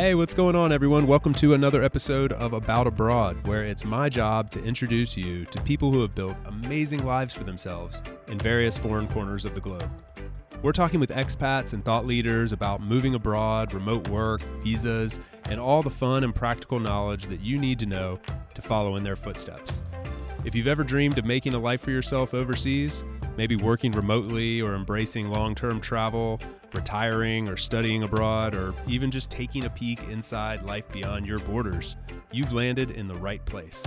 Hey, what's going on, everyone? Welcome to another episode of About Abroad, where it's my job to introduce you to people who have built amazing lives for themselves in various foreign corners of the globe. We're talking with expats and thought leaders about moving abroad, remote work, visas, and all the fun and practical knowledge that you need to know to follow in their footsteps. If you've ever dreamed of making a life for yourself overseas, maybe working remotely or embracing long-term travel, retiring or studying abroad, or even just taking a peek inside life beyond your borders, you've landed in the right place.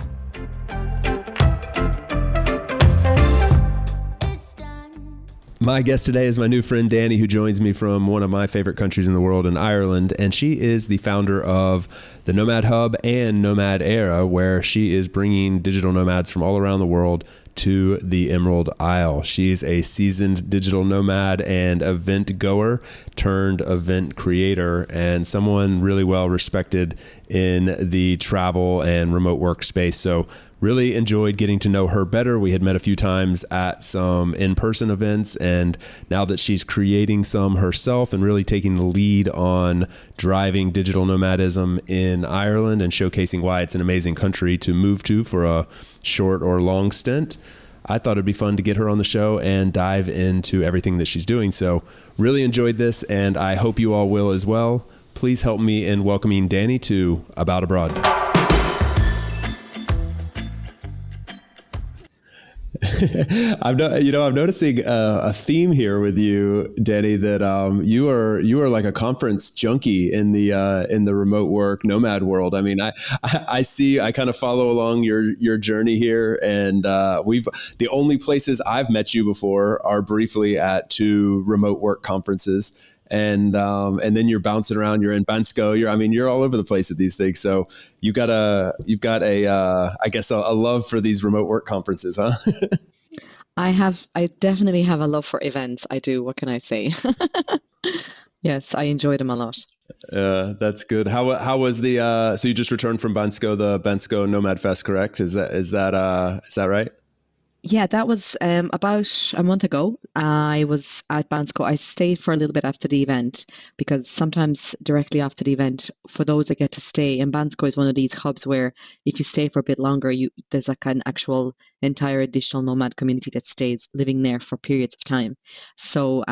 My guest today is my new friend Dani, who joins me from one of my favorite countries in the world, in Ireland, and she is the founder of the Nomad Hub and NomadÉire, where she is bringing digital nomads from all around the world to the Emerald Isle. She's a seasoned digital nomad and event goer turned event creator, and someone really well respected in the travel and remote work space. So really enjoyed getting to know her better. We had met a few times at some in-person events, and now that she's creating some herself and really taking the lead on driving digital nomadism in Ireland and showcasing why it's an amazing country to move to for a short or long stint, I thought it'd be fun to get her on the show and dive into everything that she's doing. So really enjoyed this, and I hope you all will as well. Please help me in welcoming Dani to About Abroad. I'm noticing a theme here with you, Dani, that you are like a conference junkie in the remote work nomad world. I mean, I kind of follow along your journey here, and the only places I've met you before are briefly at two remote work conferences. And then you're bouncing around. You're in Bansko. You're all over the place at these things. So you've got a love for these remote work conferences, huh? I definitely have a love for events. I do. What can I say? Yes, I enjoy them a lot. That's good. How was the? So you just returned from Bansko, the Bansko Nomad Fest, correct? Is that right? Yeah, that was about a month ago. I was at Bansko. I stayed for a little bit after the event because sometimes directly after the event, for those that get to stay, and Bansko is one of these hubs where if you stay for a bit longer, there's like an actual entire additional nomad community that stays living there for periods of time. So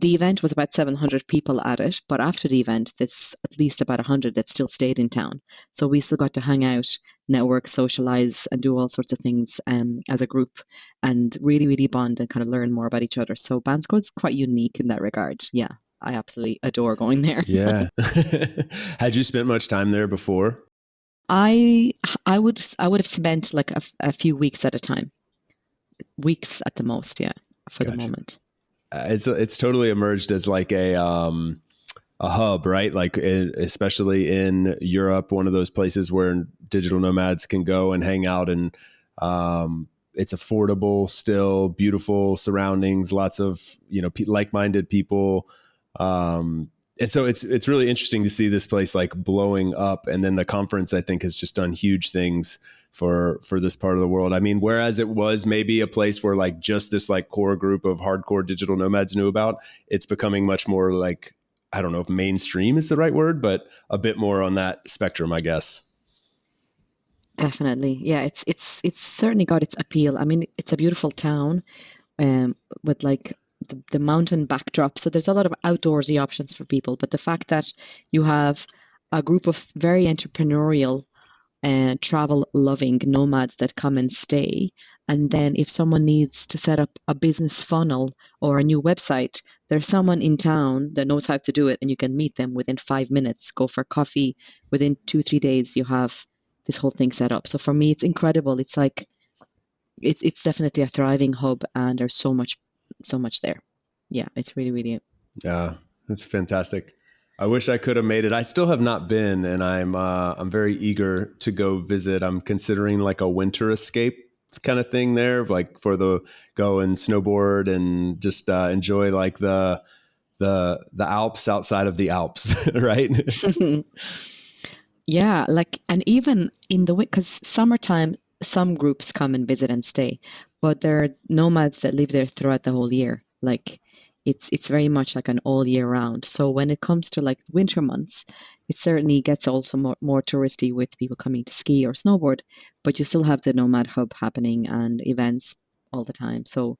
the event was about 700 people at it, but after the event, there's at least about 100 that still stayed in town. So we still got to hang out, network, socialize, and do all sorts of things as a group, and really, really bond and kind of learn more about each other. So Bansko is quite unique in that regard. Yeah, I absolutely adore going there. Yeah. Had you spent much time there before? I would have spent like a few weeks at a time, weeks at the most. Yeah, for Gotcha. The moment. It's totally emerged as like a hub, right? Like especially in Europe, one of those places where digital nomads can go and hang out, and it's affordable, still beautiful surroundings, lots of like-minded people, and so it's really interesting to see this place like blowing up. And then the conference, I think, has just done huge things for this part of the world. I mean, whereas it was maybe a place where like just this like core group of hardcore digital nomads knew about, it's becoming much more like, I don't know if mainstream is the right word, but a bit more on that spectrum, I guess. Definitely. Yeah, it's certainly got its appeal. I mean, it's a beautiful town with like the mountain backdrop. So there's a lot of outdoorsy options for people. But the fact that you have a group of very entrepreneurial travel loving nomads that come and stay, and then if someone needs to set up a business funnel or a new website, there's someone in town that knows how to do it, and you can meet them within 5 minutes, go for coffee. Within 2-3 days you have this whole thing set up. So for me, it's incredible. It's like it's definitely a thriving hub, and there's so much there. Yeah, it's really, really. Yeah, that's fantastic. I wish I could have made it. I still have not been, and I'm very eager to go visit. I'm considering like a winter escape kind of thing there, like for the go and snowboard and just enjoy like the Alps outside of the Alps, right? Yeah, like, and even in the because summertime, some groups come and visit and stay, but there are nomads that live there throughout the whole year. Like it's very much like an all year round. So when it comes to like winter months, it certainly gets also more touristy with people coming to ski or snowboard, but you still have the Nomad Hub happening and events all the time. So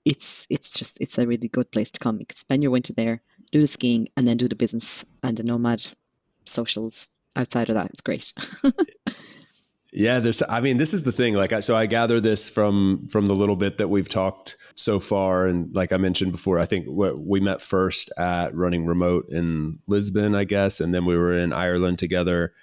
it's a really good place to come. You can spend your winter there, do the skiing, and then do the business and the nomad socials outside of that. It's great. Yeah, I mean, this is the thing. Like, so I gather this from the little bit that we've talked so far, and like I mentioned before, I think we met first at Running Remote in Lisbon, I guess, and then we were in Ireland together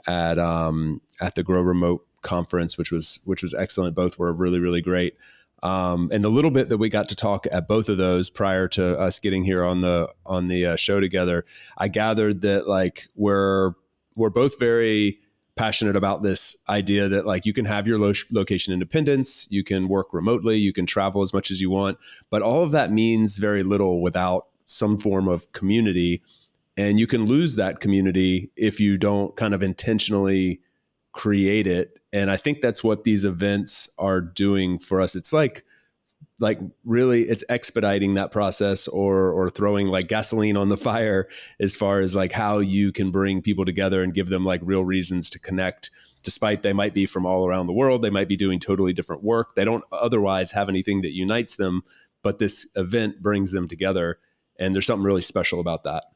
at the Grow Remote conference, which was excellent. Both were really, really great. And the little bit that we got to talk at both of those prior to us getting here on the show together, I gathered that like we're both very passionate about this idea that like you can have your location independence, you can work remotely, you can travel as much as you want, but all of that means very little without some form of community. And you can lose that community if you don't kind of intentionally create it. And I think that's what these events are doing for us. It's like really it's expediting that process or throwing like gasoline on the fire as far as like how you can bring people together and give them like real reasons to connect, despite they might be from all around the world. They might be doing totally different work. They don't otherwise have anything that unites them, but this event brings them together. And there's something really special about that.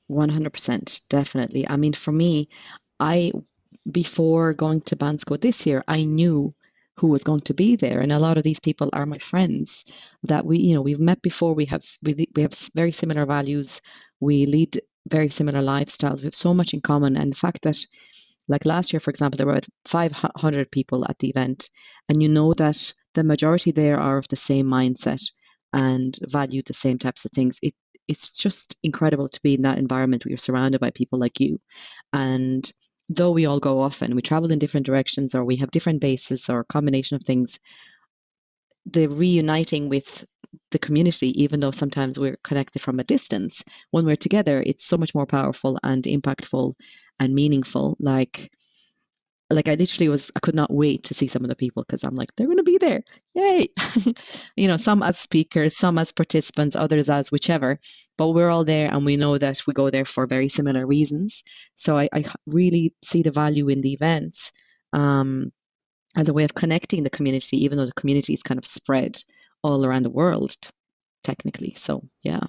100%, definitely. I mean, for me, I before going to Bansko this year, I knew who was going to be there, and a lot of these people are my friends that we've met before. We have very similar values. We lead very similar lifestyles. We have so much in common, and the fact that like last year, for example, there were about 500 people at the event, and you know that the majority there are of the same mindset and value the same types of things. It's just incredible to be in that environment where you're surrounded by people like you. And though we all go off and we travel in different directions or we have different bases or a combination of things, the reuniting with the community, even though sometimes we're connected from a distance, when we're together, it's so much more powerful and impactful and meaningful. Like I could not wait to see some of the people because I'm like, they're going to be there. Yay. Some as speakers, some as participants, others as whichever, but we're all there and we know that we go there for very similar reasons. So I really see the value in the events as a way of connecting the community, even though the community is kind of spread all around the world, technically. So, yeah.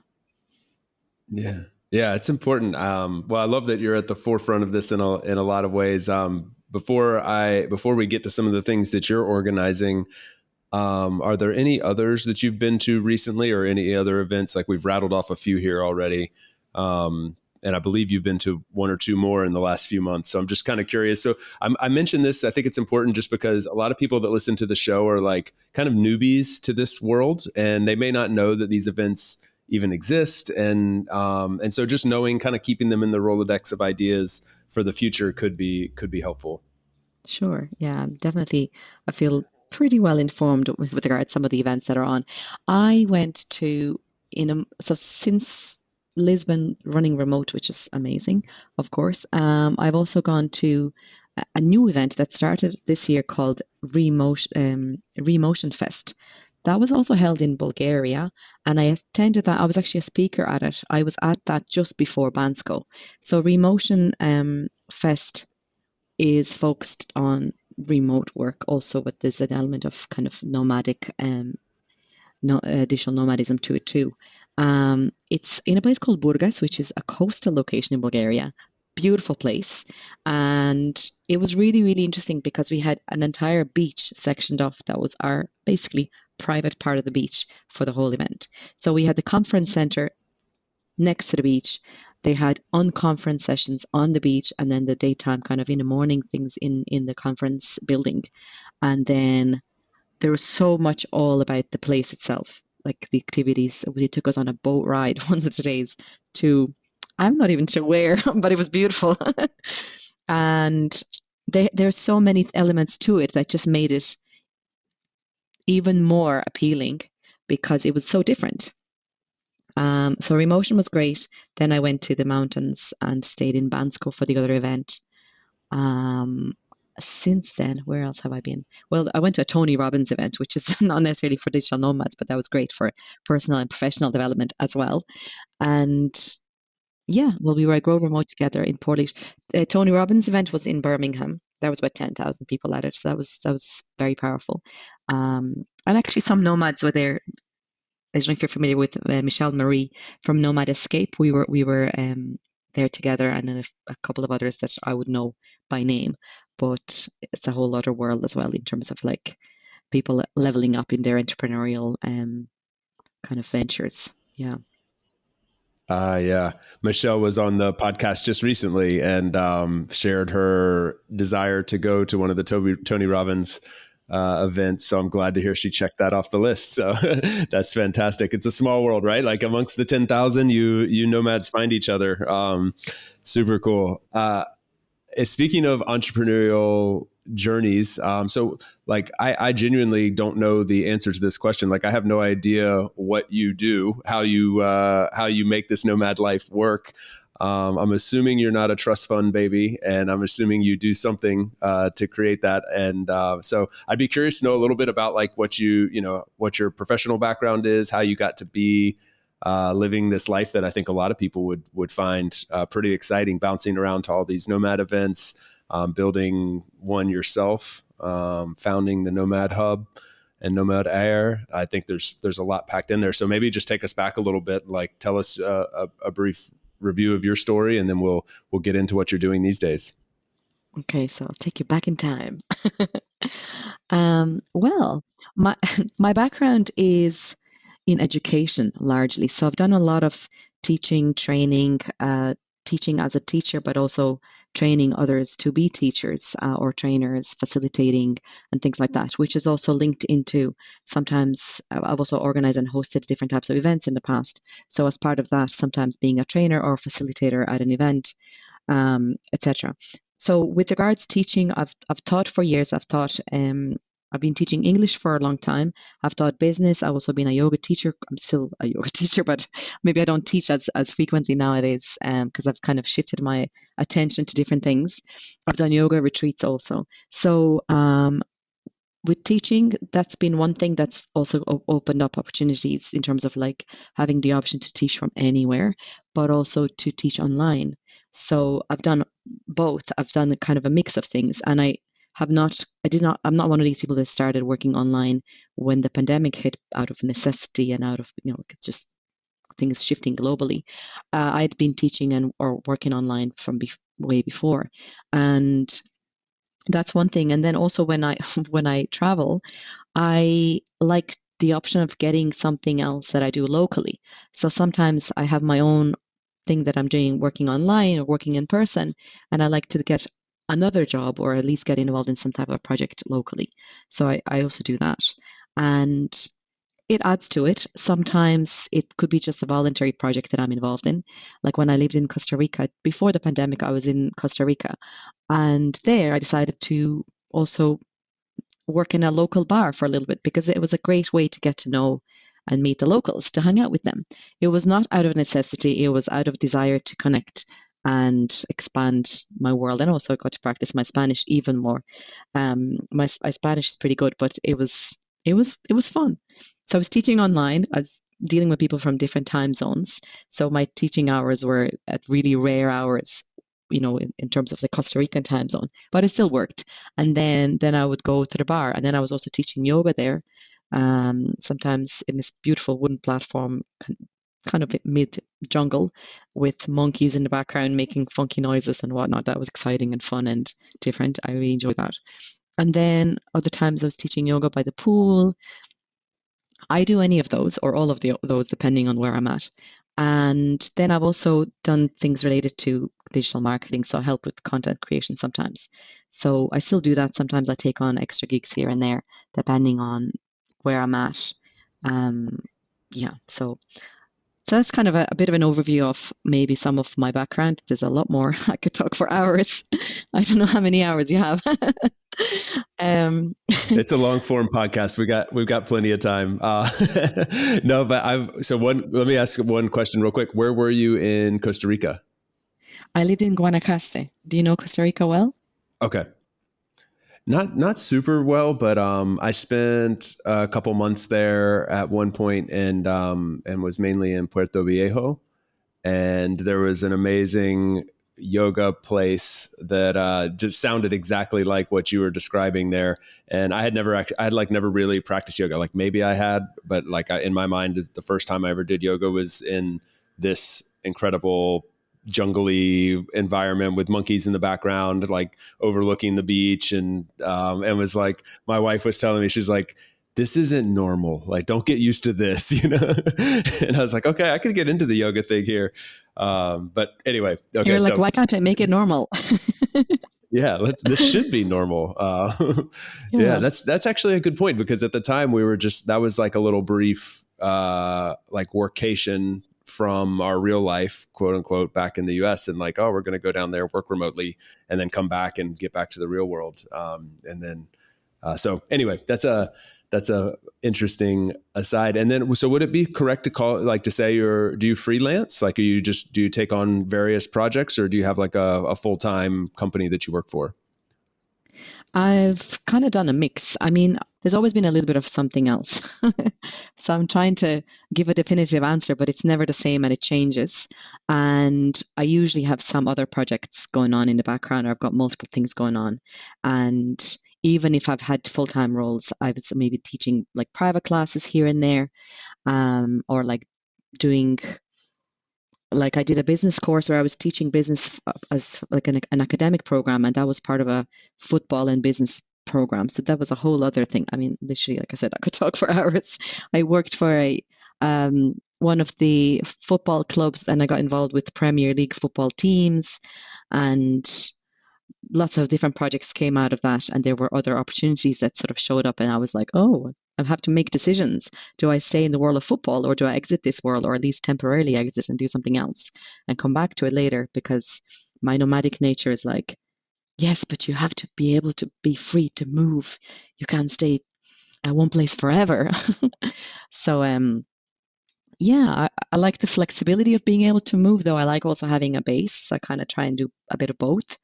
Yeah. Yeah, it's important. Well, I love that you're at the forefront of this in a lot of ways. Before we get to some of the things that you're organizing, are there any others that you've been to recently, or any other events? Like we've rattled off a few here already, and I believe you've been to one or two more in the last few months. So I'm just kind of curious. So I mentioned this. I think it's important just because a lot of people that listen to the show are like kind of newbies to this world, and they may not know that these events even exist. And so just knowing, kind of keeping them in the Rolodex of ideas for the future could be helpful. Sure. Yeah, definitely. I feel pretty well informed with regard to some of the events that are on. I went to so since Lisbon running remote, which is amazing, of course. I've also gone to a new event that started this year called Remotion Fest. That was also held in Bulgaria, and I attended that. I was actually a speaker at it. I was at that just before Bansko. So Remotion Fest is focused on remote work also, but there's an element of kind of nomadic no additional nomadism to it too. It's in a place called Burgas, which is a coastal location in Bulgaria. Beautiful place. And it was really, really interesting because we had an entire beach sectioned off that was our basically private part of the beach for the whole event. So we had the conference center next to the beach. They had unconference sessions on the beach, and then the daytime kind of in the morning things in the conference building. And then there was so much all about the place itself, like the activities. They took us on a boat ride one of the days to, I'm not even sure where, but it was beautiful. And there's so many elements to it that just made it even more appealing because it was so different. So Remotion was great. Then I went to the mountains and stayed in Bansko for the other event. since then, where else have I been? Well, I went to a Tony Robbins event, which is not necessarily for digital nomads, but that was great for personal and professional development as well. And yeah, well, we were at Grow Remote together in Portlaoise. Tony Robbins event was in Birmingham. There was about 10,000 people at it, so that was very powerful. And actually, some nomads were there. I don't know if you're familiar with Michelle Marie from Nomad Escape. We were there together, and then a couple of others that I would know by name. But it's a whole other world as well in terms of like people leveling up in their entrepreneurial kind of ventures. Yeah. Yeah. Michelle was on the podcast just recently and shared her desire to go to one of the Tony Robbins events. So I'm glad to hear she checked that off the list. So that's fantastic. It's a small world, right? Like amongst the 10,000, you nomads find each other. Super cool. Speaking of entrepreneurial journeys, so like I genuinely don't know the answer to this question. Like I have no idea what you do, how you make this nomad life work. I'm assuming you're not a trust fund baby, and I'm assuming you do something to create that. And so I'd be curious to know a little bit about like what what your professional background is, how you got to be living this life that I think a lot of people would find pretty exciting, bouncing around to all these nomad events, building one yourself, founding the Nomad Hub and NomadÉire. I think there's a lot packed in there. So maybe just take us back a little bit, like tell us a brief review of your story, and then we'll get into what you're doing these days. Okay, so I'll take you back in time. Well, my my background is in education largely. So I've done a lot of teaching, training, teaching as a teacher, but also training others to be teachers or trainers, facilitating and things like that, which is also linked into sometimes I've also organized and hosted different types of events in the past. So as part of that, sometimes being a trainer or facilitator at an event, etc. So with regards to teaching, I've taught for years. I've been teaching English for a long time. I've taught business. I've also been a yoga teacher. I'm still a yoga teacher, but maybe I don't teach as frequently nowadays because I've kind of shifted my attention to different things. I've done yoga retreats also. So with teaching, that's been one thing that's also opened up opportunities in terms of like having the option to teach from anywhere, but also to teach online. So I've done both. I've done kind of a mix of things, and I'm not one of these people that started working online when the pandemic hit out of necessity and out of, it's just things shifting globally. I'd been teaching or working online from way before. And that's one thing. And then also when I when I travel, I like the option of getting something else that I do locally. So sometimes I have my own thing that I'm doing working online or working in person, and I like to get another job or at least get involved in some type of project locally. So I also do that. And it adds to it. Sometimes it could be just a voluntary project that I'm involved in. Like when I lived in Costa Rica, before the pandemic, I was in Costa Rica. And there I decided to also work in a local bar for a little bit because it was a great way to get to know and meet the locals, to hang out with them. It was not out of necessity, it was out of desire to connect and expand my world. And also I got to practice my Spanish even more. My Spanish is pretty good, but it was fun. So I was teaching online. I was dealing with people from different time zones. So my teaching hours were at really rare hours, in terms of the Costa Rican time zone, but it still worked. And then I would go to the bar, and then I was also teaching yoga there, sometimes in this beautiful wooden platform, kind of mid jungle, with monkeys in the background making funky noises and whatnot. That was exciting and fun and different. I really enjoyed that. And then other times I was teaching yoga by the pool. I do any of those or all of those depending on where I'm at. And then I've also done things related to digital marketing, so I help with content creation sometimes. So I still do that. Sometimes I take on extra gigs here and there, depending on where I'm at. Um, yeah, so that's kind of a bit of an overview of maybe some of my background. There's a lot more. I could talk for hours. I don't know how many hours you have. It's a long form podcast. We've got plenty of time. No, but let me ask one question real quick. Where were you in Costa Rica? I lived in Guanacaste. Do you know Costa Rica well? Okay. Not super well, but I spent a couple months there at one point, and was mainly in Puerto Viejo, and there was an amazing yoga place that just sounded exactly like what you were describing there. And I had like never really practiced yoga. Like maybe I had, but like in my mind, the first time I ever did yoga was in this incredible jungly environment with monkeys in the background, like overlooking the beach, and was like, my wife was telling me, she's like, this isn't normal. Like, don't get used to this, you know? And I was like, okay, I could get into the yoga thing here. But anyway, okay. You're like, So why can't I make it normal? yeah, this should be normal. Yeah, Yeah. that's actually a good point, because at the time we were just, that was like a little brief, like workation from our real life, quote unquote, back in the US, and like, oh, we're going to go down there, work remotely, and then come back and get back to the real world. And then so anyway, that's a interesting aside. And then, so would it be correct to call, like, to say do you freelance? Like, do you take on various projects, or do you have like a full-time company that you work for? I've kind of done a mix. I mean, there's always been a little bit of something else. So I'm trying to give a definitive answer, but it's never the same and it changes. And I usually have some other projects going on in the background, or I've got multiple things going on. And even if I've had full-time roles, I was maybe teaching like private classes here and there, or like doing, like I did a business course where I was teaching business as like an academic program, and that was part of a football and business program. So that was a whole other thing. I mean, literally, like I said, I could talk for hours. I worked for a one of the football clubs, and I got involved with Premier League football teams, and lots of different projects came out of that, and there were other opportunities that sort of showed up, and I was like, oh, I have to make decisions. Do I stay in the world of football, or do I exit this world, or at least temporarily exit and do something else and come back to it later? Because my nomadic nature is like, yes, but you have to be able to be free to move. You can't stay at one place forever. So yeah, I like the flexibility of being able to move, though I like also having a base. So I kind of try and do a bit of both,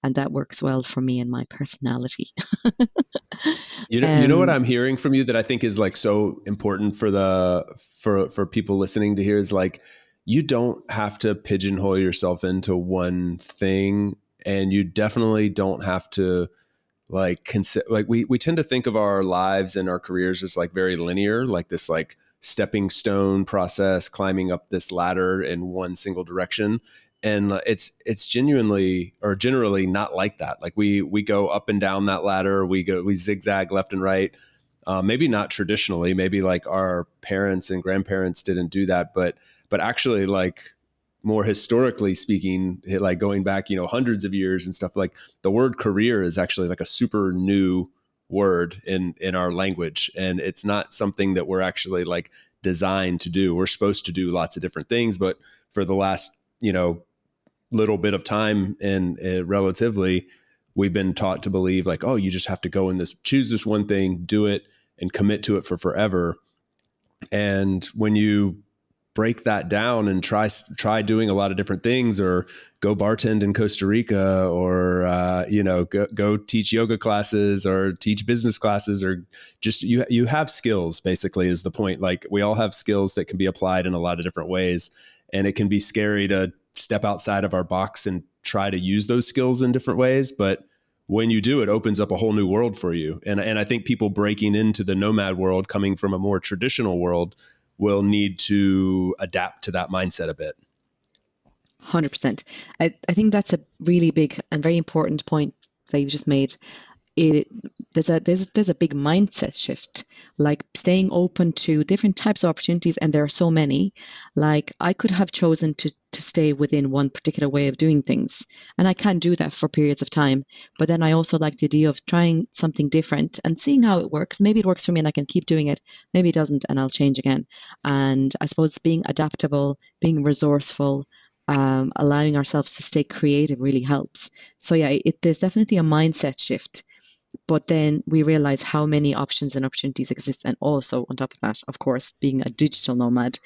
and that works well for me and my personality. You know what um, I'm hearing from you that I think is like so important for for people listening to hear is like, you don't have to pigeonhole yourself into one thing, and you definitely don't have to like like we tend to think of our lives and our careers as like very linear, like this like stepping stone process, climbing up this ladder in one single direction. And it's genuinely, or generally, not like that. Like we go up and down that ladder, we zigzag left and right. Maybe not traditionally, maybe like our parents and grandparents didn't do that, but actually, like, more historically speaking, like going back, hundreds of years and stuff, like the word career is actually like a super new word in our language, and it's not something that we're actually like designed to do. We're supposed to do lots of different things, but for the last, little bit of time, and relatively, we've been taught to believe like, oh, you just have to go in this, choose this one thing, do it, and commit to it for forever. And when you break that down and try doing a lot of different things, or go bartend in Costa Rica, or go teach yoga classes, or teach business classes, or just you have skills, basically, is the point. Like, we all have skills that can be applied in a lot of different ways, and it can be scary to step outside of our box and try to use those skills in different ways, but when you do, it opens up a whole new world for you. And I think people breaking into the nomad world, coming from a more traditional world, will need to adapt to that mindset a bit. 100%. I think that's a really big and very important point that you just made. It there's a big mindset shift, like staying open to different types of opportunities, and there are so many. Like, I could have chosen to stay within one particular way of doing things, and I can do that for periods of time, but then I also like the idea of trying something different and seeing how it works. Maybe it works for me and I can keep doing it, maybe it doesn't and I'll change again. And I suppose being adaptable, being resourceful, allowing ourselves to stay creative really helps. So yeah, there's definitely a mindset shift, but then we realize how many options and opportunities exist. And also, on top of that, of course, being a digital nomad,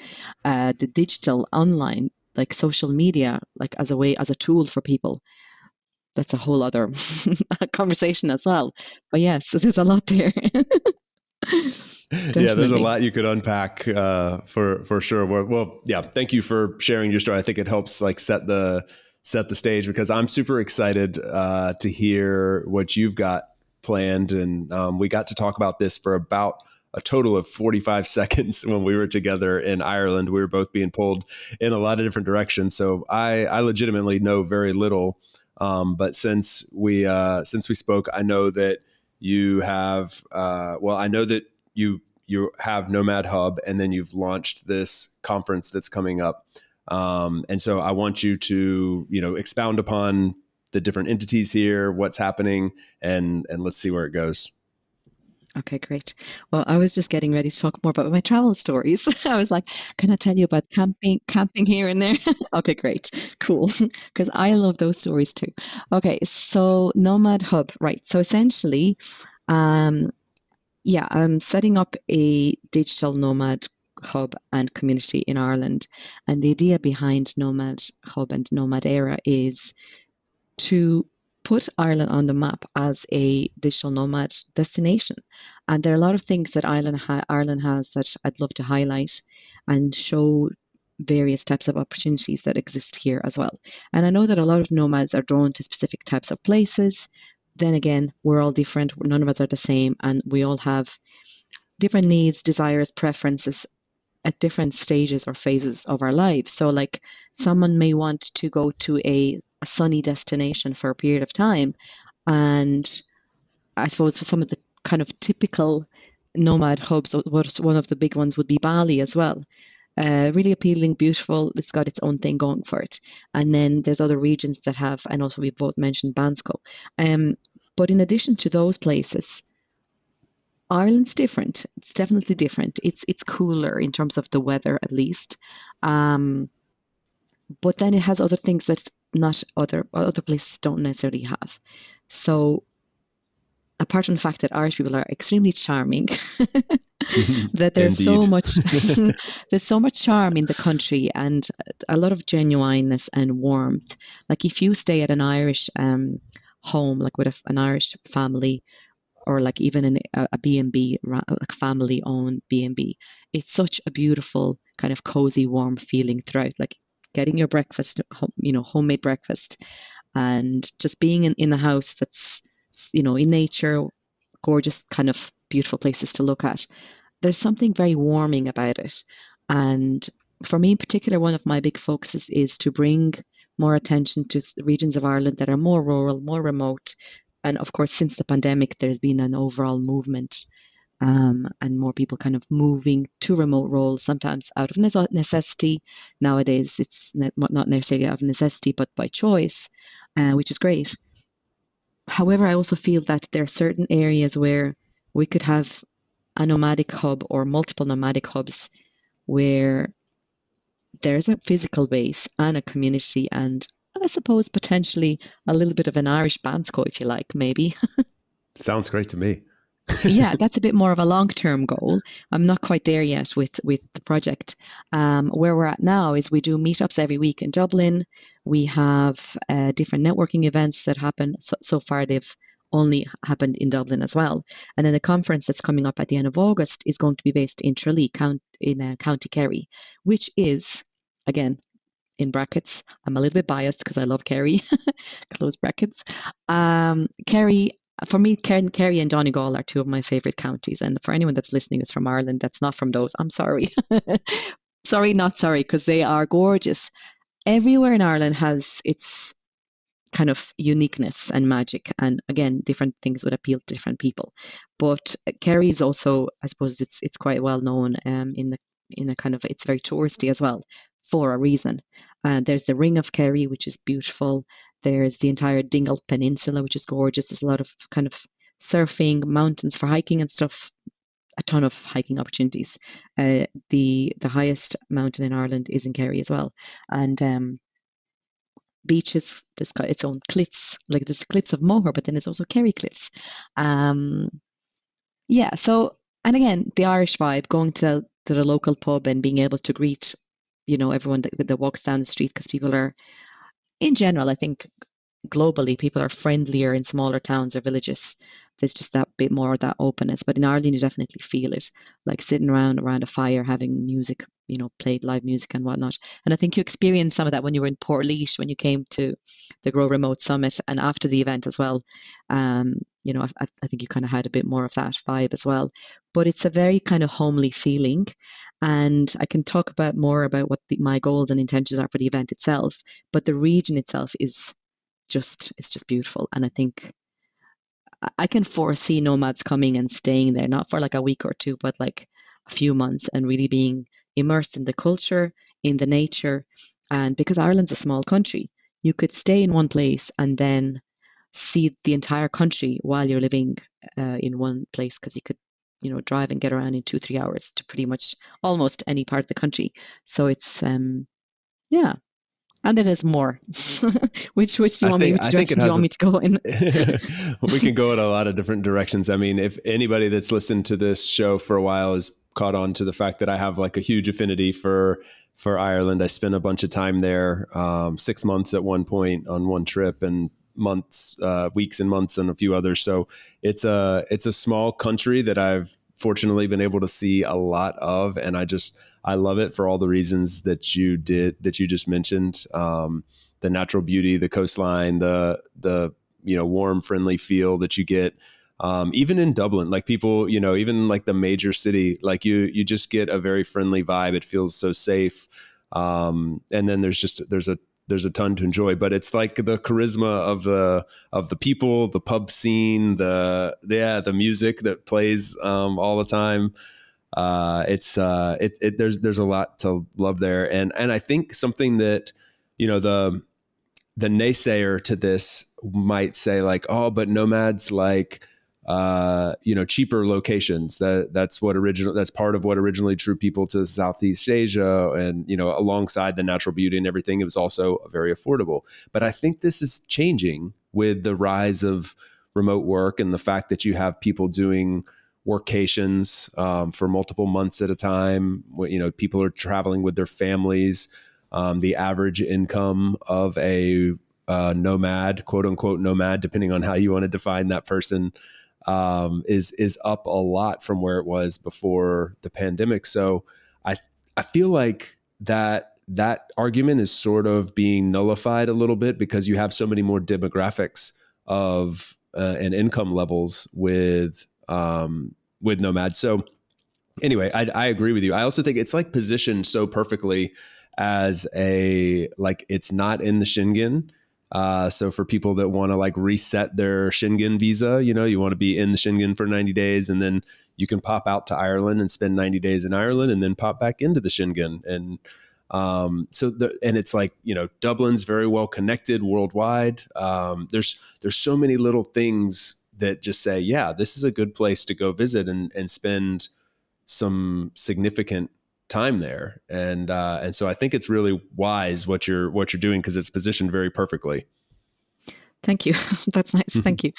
the digital online, like social media, like as a tool for people, that's a whole other conversation as well. But yes, so there's a lot there. Yeah, there's a Definitely. lot you could unpack for sure. Well, yeah, thank you for sharing your story. I think it helps like set the stage, because I'm super excited to hear what you've got planned. And we got to talk about this for about a total of 45 seconds when we were together in Ireland. We were both being pulled in a lot of different directions. So I legitimately know very little. But since we spoke, I know that you have I know that you have Nomad Hub, and then you've launched this conference that's coming up. And so I want you to, expound upon the different entities here, what's happening, and let's see where it goes. Okay, great. Well, I was just getting ready to talk more about my travel stories. I was like, can I tell you about camping here and there? Okay, great. Cool. Because I love those stories too. Okay, so Nomad Hub, right. So essentially, um, yeah, I'm setting up a digital nomad hub and community in Ireland. And the idea behind Nomad Hub and NomadÉire is to put Ireland on the map as a digital nomad destination. And there are a lot of things that Ireland has that I'd love to highlight and show various types of opportunities that exist here as well. And I know that a lot of nomads are drawn to specific types of places. Then again, we're all different. None of us are the same, and we all have different needs, desires, preferences at different stages or phases of our lives. So, like, someone may want to go to a sunny destination for a period of time. And I suppose for some of the kind of typical nomad hubs, one of the big ones would be Bali as well. Really appealing, beautiful. It's got its own thing going for it. And then there's other regions that have, and also we both mentioned Bansko. But in addition to those places, Ireland's different. It's definitely different. It's cooler in terms of the weather, at least. Um, but then it has other things that not other places don't necessarily have. So apart from the fact that Irish people are extremely charming, that Indeed. there's so much charm in the country and a lot of genuineness and warmth. Like if you stay at an Irish home, like with an Irish family, or like even in a B&B, like family owned B&B, it's such a beautiful kind of cozy, warm feeling throughout. Like getting your breakfast, homemade breakfast, and just being in the house that's, in nature, gorgeous, kind of beautiful places to look at. There's something very warming about it. And for me in particular, one of my big focuses is to bring more attention to regions of Ireland that are more rural, more remote. And of course, since the pandemic, there's been an overall movement, and more people kind of moving to remote roles, sometimes out of necessity. Nowadays, it's not necessarily out of necessity, but by choice, which is great. However, I also feel that there are certain areas where we could have a nomadic hub or multiple nomadic hubs where there's a physical base and a community, and I suppose potentially a little bit of an Irish Bansko, if you like, maybe. Sounds great to me. Yeah, that's a bit more of a long-term goal. I'm not quite there yet with the project. Where we're at now is we do meetups every week in Dublin. We have different networking events that happen. So far, they've only happened in Dublin as well. And then the conference that's coming up at the end of August is going to be based in Tralee, in County Kerry, which is, again, in brackets. I'm a little bit biased because I love Kerry, close brackets. Kerry, for me, Kerry and Donegal are two of my favourite counties. And for anyone that's listening that's from Ireland, that's not from those, I'm sorry. Sorry, not sorry, because they are gorgeous. Everywhere in Ireland has its kind of uniqueness and magic, and again, different things would appeal to different people. But Kerry is also, I suppose, it's quite well known, in a kind of, it's very touristy as well, for a reason. There's the Ring of Kerry, which is beautiful. There's the entire Dingle Peninsula, which is gorgeous. There's a lot of kind of surfing, mountains for hiking and stuff. A ton of hiking opportunities. The highest mountain in Ireland is in Kerry as well, and beaches. There's got its own cliffs, like there's the cliffs of Moher, but then there's also Kerry cliffs. Um, yeah, so, and again, the Irish vibe, going to the local pub and being able to greet, everyone that walks down the street, because people are, in general, I think, globally, people are friendlier in smaller towns or villages. There's just that bit more of that openness. But in Ireland, you definitely feel it, like sitting around a fire, having music, played live music and whatnot. And I think you experienced some of that when you were in Port when you came to the Grow Remote Summit and after the event as well. I think you kind of had a bit more of that vibe as well. But it's a very kind of homely feeling, and I can talk about more about what my goals and intentions are for the event itself. But the region itself is it's just beautiful, and I think I can foresee nomads coming and staying there, not for like a week or two, but like a few months, and really being immersed in the culture, in the nature. And because Ireland's a small country, you could stay in one place and then see the entire country while you're living in one place, because you could, drive and get around in 2-3 hours to pretty much almost any part of the country. So it's yeah. And then there's more. Which do you want me? Which direction do you want me to go in? We can go in a lot of different directions. I mean, if anybody that's listened to this show for a while has caught on to the fact that I have like a huge affinity for Ireland. I spent a bunch of time there, 6 months at one point on one trip, and weeks and months and a few others. So it's a small country that I've fortunately been able to see a lot of, and I love it for all the reasons that you just mentioned. The natural beauty, the coastline, the warm, friendly feel that you get. Even in Dublin, like people, even like the major city, like you just get a very friendly vibe. It feels so safe. And then there's a ton to enjoy, but it's like the charisma of the people, the pub scene, the music that plays all the time. There's a lot to love there, and I think something that the naysayer to this might say like, oh, but nomads like cheaper locations. That's part of what originally drew people to Southeast Asia, and alongside the natural beauty and everything, it was also very affordable. But I think this is changing with the rise of remote work and the fact that you have people doing workations for multiple months at a time. People are traveling with their families. The average income of a nomad, quote unquote nomad, depending on how you want to define that person, is up a lot from where it was before the pandemic. So I feel like that argument is sort of being nullified a little bit because you have so many more demographics of and income levels with nomads. So anyway, I agree with you. I also think it's like positioned so perfectly as it's not in the Schengen. So for people that want to like reset their Schengen visa, you want to be in the Schengen for 90 days and then you can pop out to Ireland and spend 90 days in Ireland and then pop back into the Schengen. And and it's like, Dublin's very well connected worldwide. There's so many little things that just say, yeah, this is a good place to go visit and spend some significant time there. And so I think it's really wise what you're doing, because it's positioned very perfectly. Thank you. That's nice. Thank you.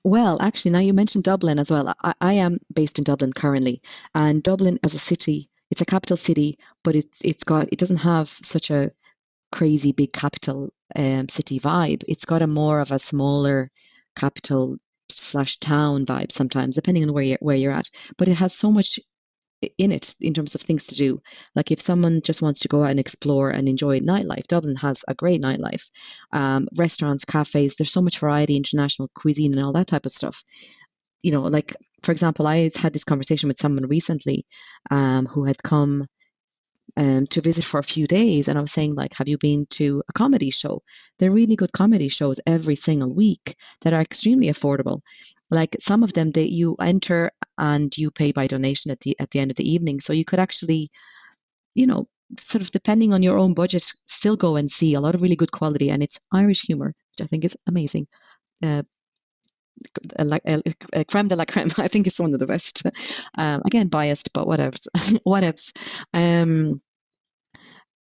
Well, actually, now you mentioned Dublin as well. I am based in Dublin currently, and Dublin as a city, it's a capital city, but it doesn't have such a crazy big capital city vibe. It's got a more of a smaller capital / town vibe sometimes, depending on where you're at. But it has so much in it in terms of things to do. Like if someone just wants to go out and explore and enjoy nightlife, Dublin has a great nightlife. Restaurants, cafes, there's so much variety, international cuisine and all that type of stuff. Like for example, I had this conversation with someone recently who had come to visit for a few days, and I was saying, like, have you been to a comedy show? They're really good comedy shows every single week that are extremely affordable. Like some of them, you enter and you pay by donation at the end of the evening, so you could actually, sort of depending on your own budget, still go and see a lot of really good quality, and it's Irish humor, which I think is amazing. Creme de la creme. I think it's one of the best. Again, biased, but whatever. Whatevs.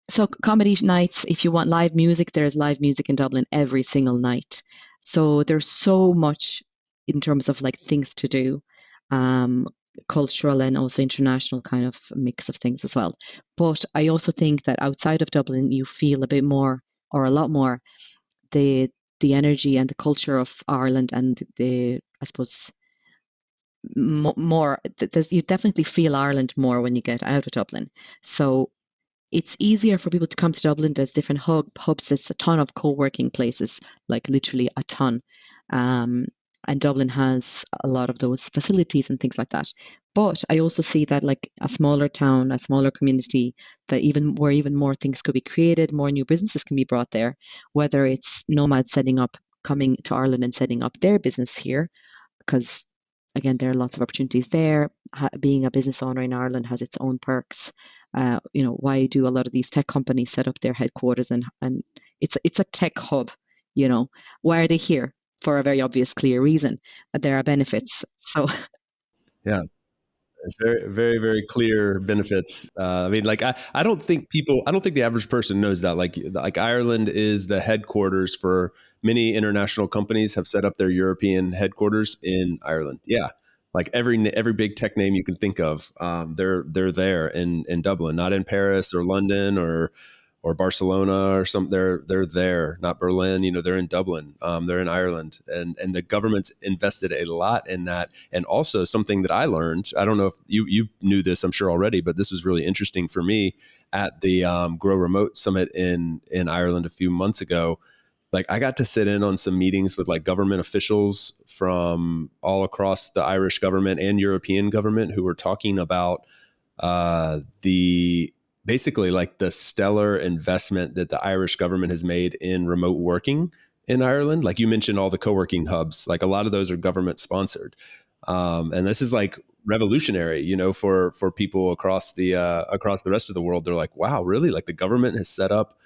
So comedy nights, if you want live music, there's live music in Dublin every single night. So there's so much in terms of like things to do, cultural and also international kind of mix of things as well. But I also think that outside of Dublin, you feel a bit more or a lot more the the energy and the culture of Ireland, and the, I suppose, more, you definitely feel Ireland more when you get out of Dublin. So it's easier for people to come to Dublin. There's different hubs. There's a ton of co-working places, like literally a ton. Um, and Dublin has a lot of those facilities and things like that. But I also see that like a smaller town, a smaller community, that even more things could be created, more new businesses can be brought there, whether it's nomads coming to Ireland and setting up their business here, because again, there are lots of opportunities there. Being a business owner in Ireland has its own perks. Why do a lot of these tech companies set up their headquarters, and it's a tech hub? Why are they here? For a very obvious, clear reason. There are benefits. So Yeah. It's very, very, very clear benefits. I mean, like I don't think the average person knows that. Like Ireland is the headquarters for many international companies have set up their European headquarters in Ireland. Yeah, like every big tech name you can think of, they're there in Dublin, not in Paris or London or Barcelona or some. They're there, not Berlin. They're in Dublin. They're in Ireland, and the government's invested a lot in that. And also something that I learned. I don't know if you knew this. I'm sure already, but this was really interesting for me at the Grow Remote Summit in Ireland a few months ago. Like I got to sit in on some meetings with like government officials from all across the Irish government and European government who were talking about the basically like the stellar investment that the Irish government has made in remote working in Ireland. Like you mentioned, all the co-working hubs, like a lot of those are government sponsored. And this is like revolutionary, for people across the rest of the world. They're like, wow, really? Like the government has set up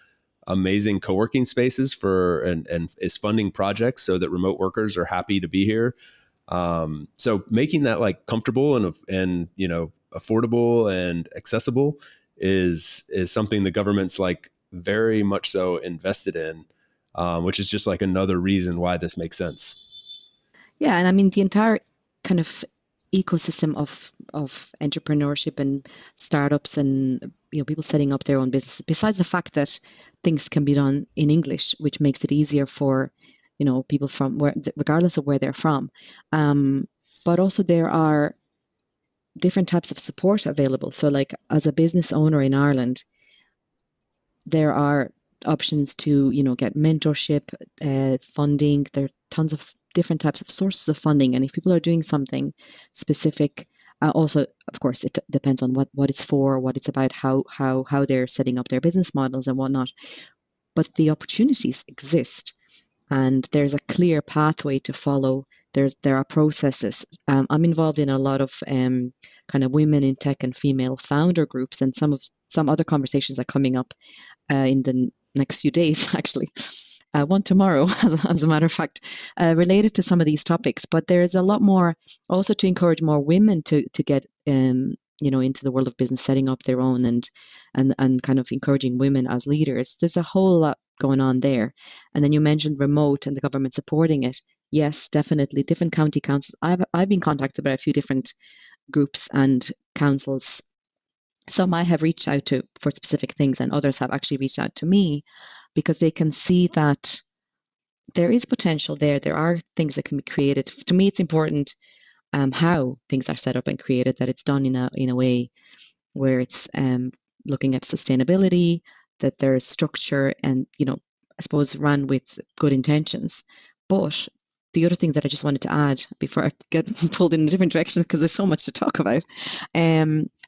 amazing co-working spaces and is funding projects so that remote workers are happy to be here. So making that like comfortable and affordable and accessible is something the government's like very much so invested in, which is just like another reason why this makes sense. yeah, and I mean the entire kind of ecosystem of entrepreneurship and startups, and people setting up their own business. Besides the fact that things can be done in English, which makes it easier for people from where, regardless of where they're from. But also there are different types of support available. So, like as a business owner in Ireland, there are options to get mentorship, funding. There are tons of different types of sources of funding, and if people are doing something specific, also of course it depends on what it's for, what it's about, how they're setting up their business models and whatnot. But the opportunities exist, and there's a clear pathway to follow. There are processes. I'm involved in a lot of kind of women in tech and female founder groups, and some other conversations are coming up in the next few days, actually. One tomorrow, as a matter of fact, related to some of these topics. But there is a lot more also to encourage more women to get into the world of business, setting up their own, and kind of encouraging women as leaders. There's a whole lot going on there. And then you mentioned remote and the government supporting it. Yes, definitely. Different county councils. I've been contacted by a few different groups and councils. Some I have reached out to for specific things, and others have actually reached out to me because they can see that there is potential there. There are things that can be created. To me, it's important how things are set up and created, that it's done in a way where it's looking at sustainability, that there's structure, and I suppose run with good intentions. But the other thing that I just wanted to add before I get pulled in a different direction, because there's so much to talk about,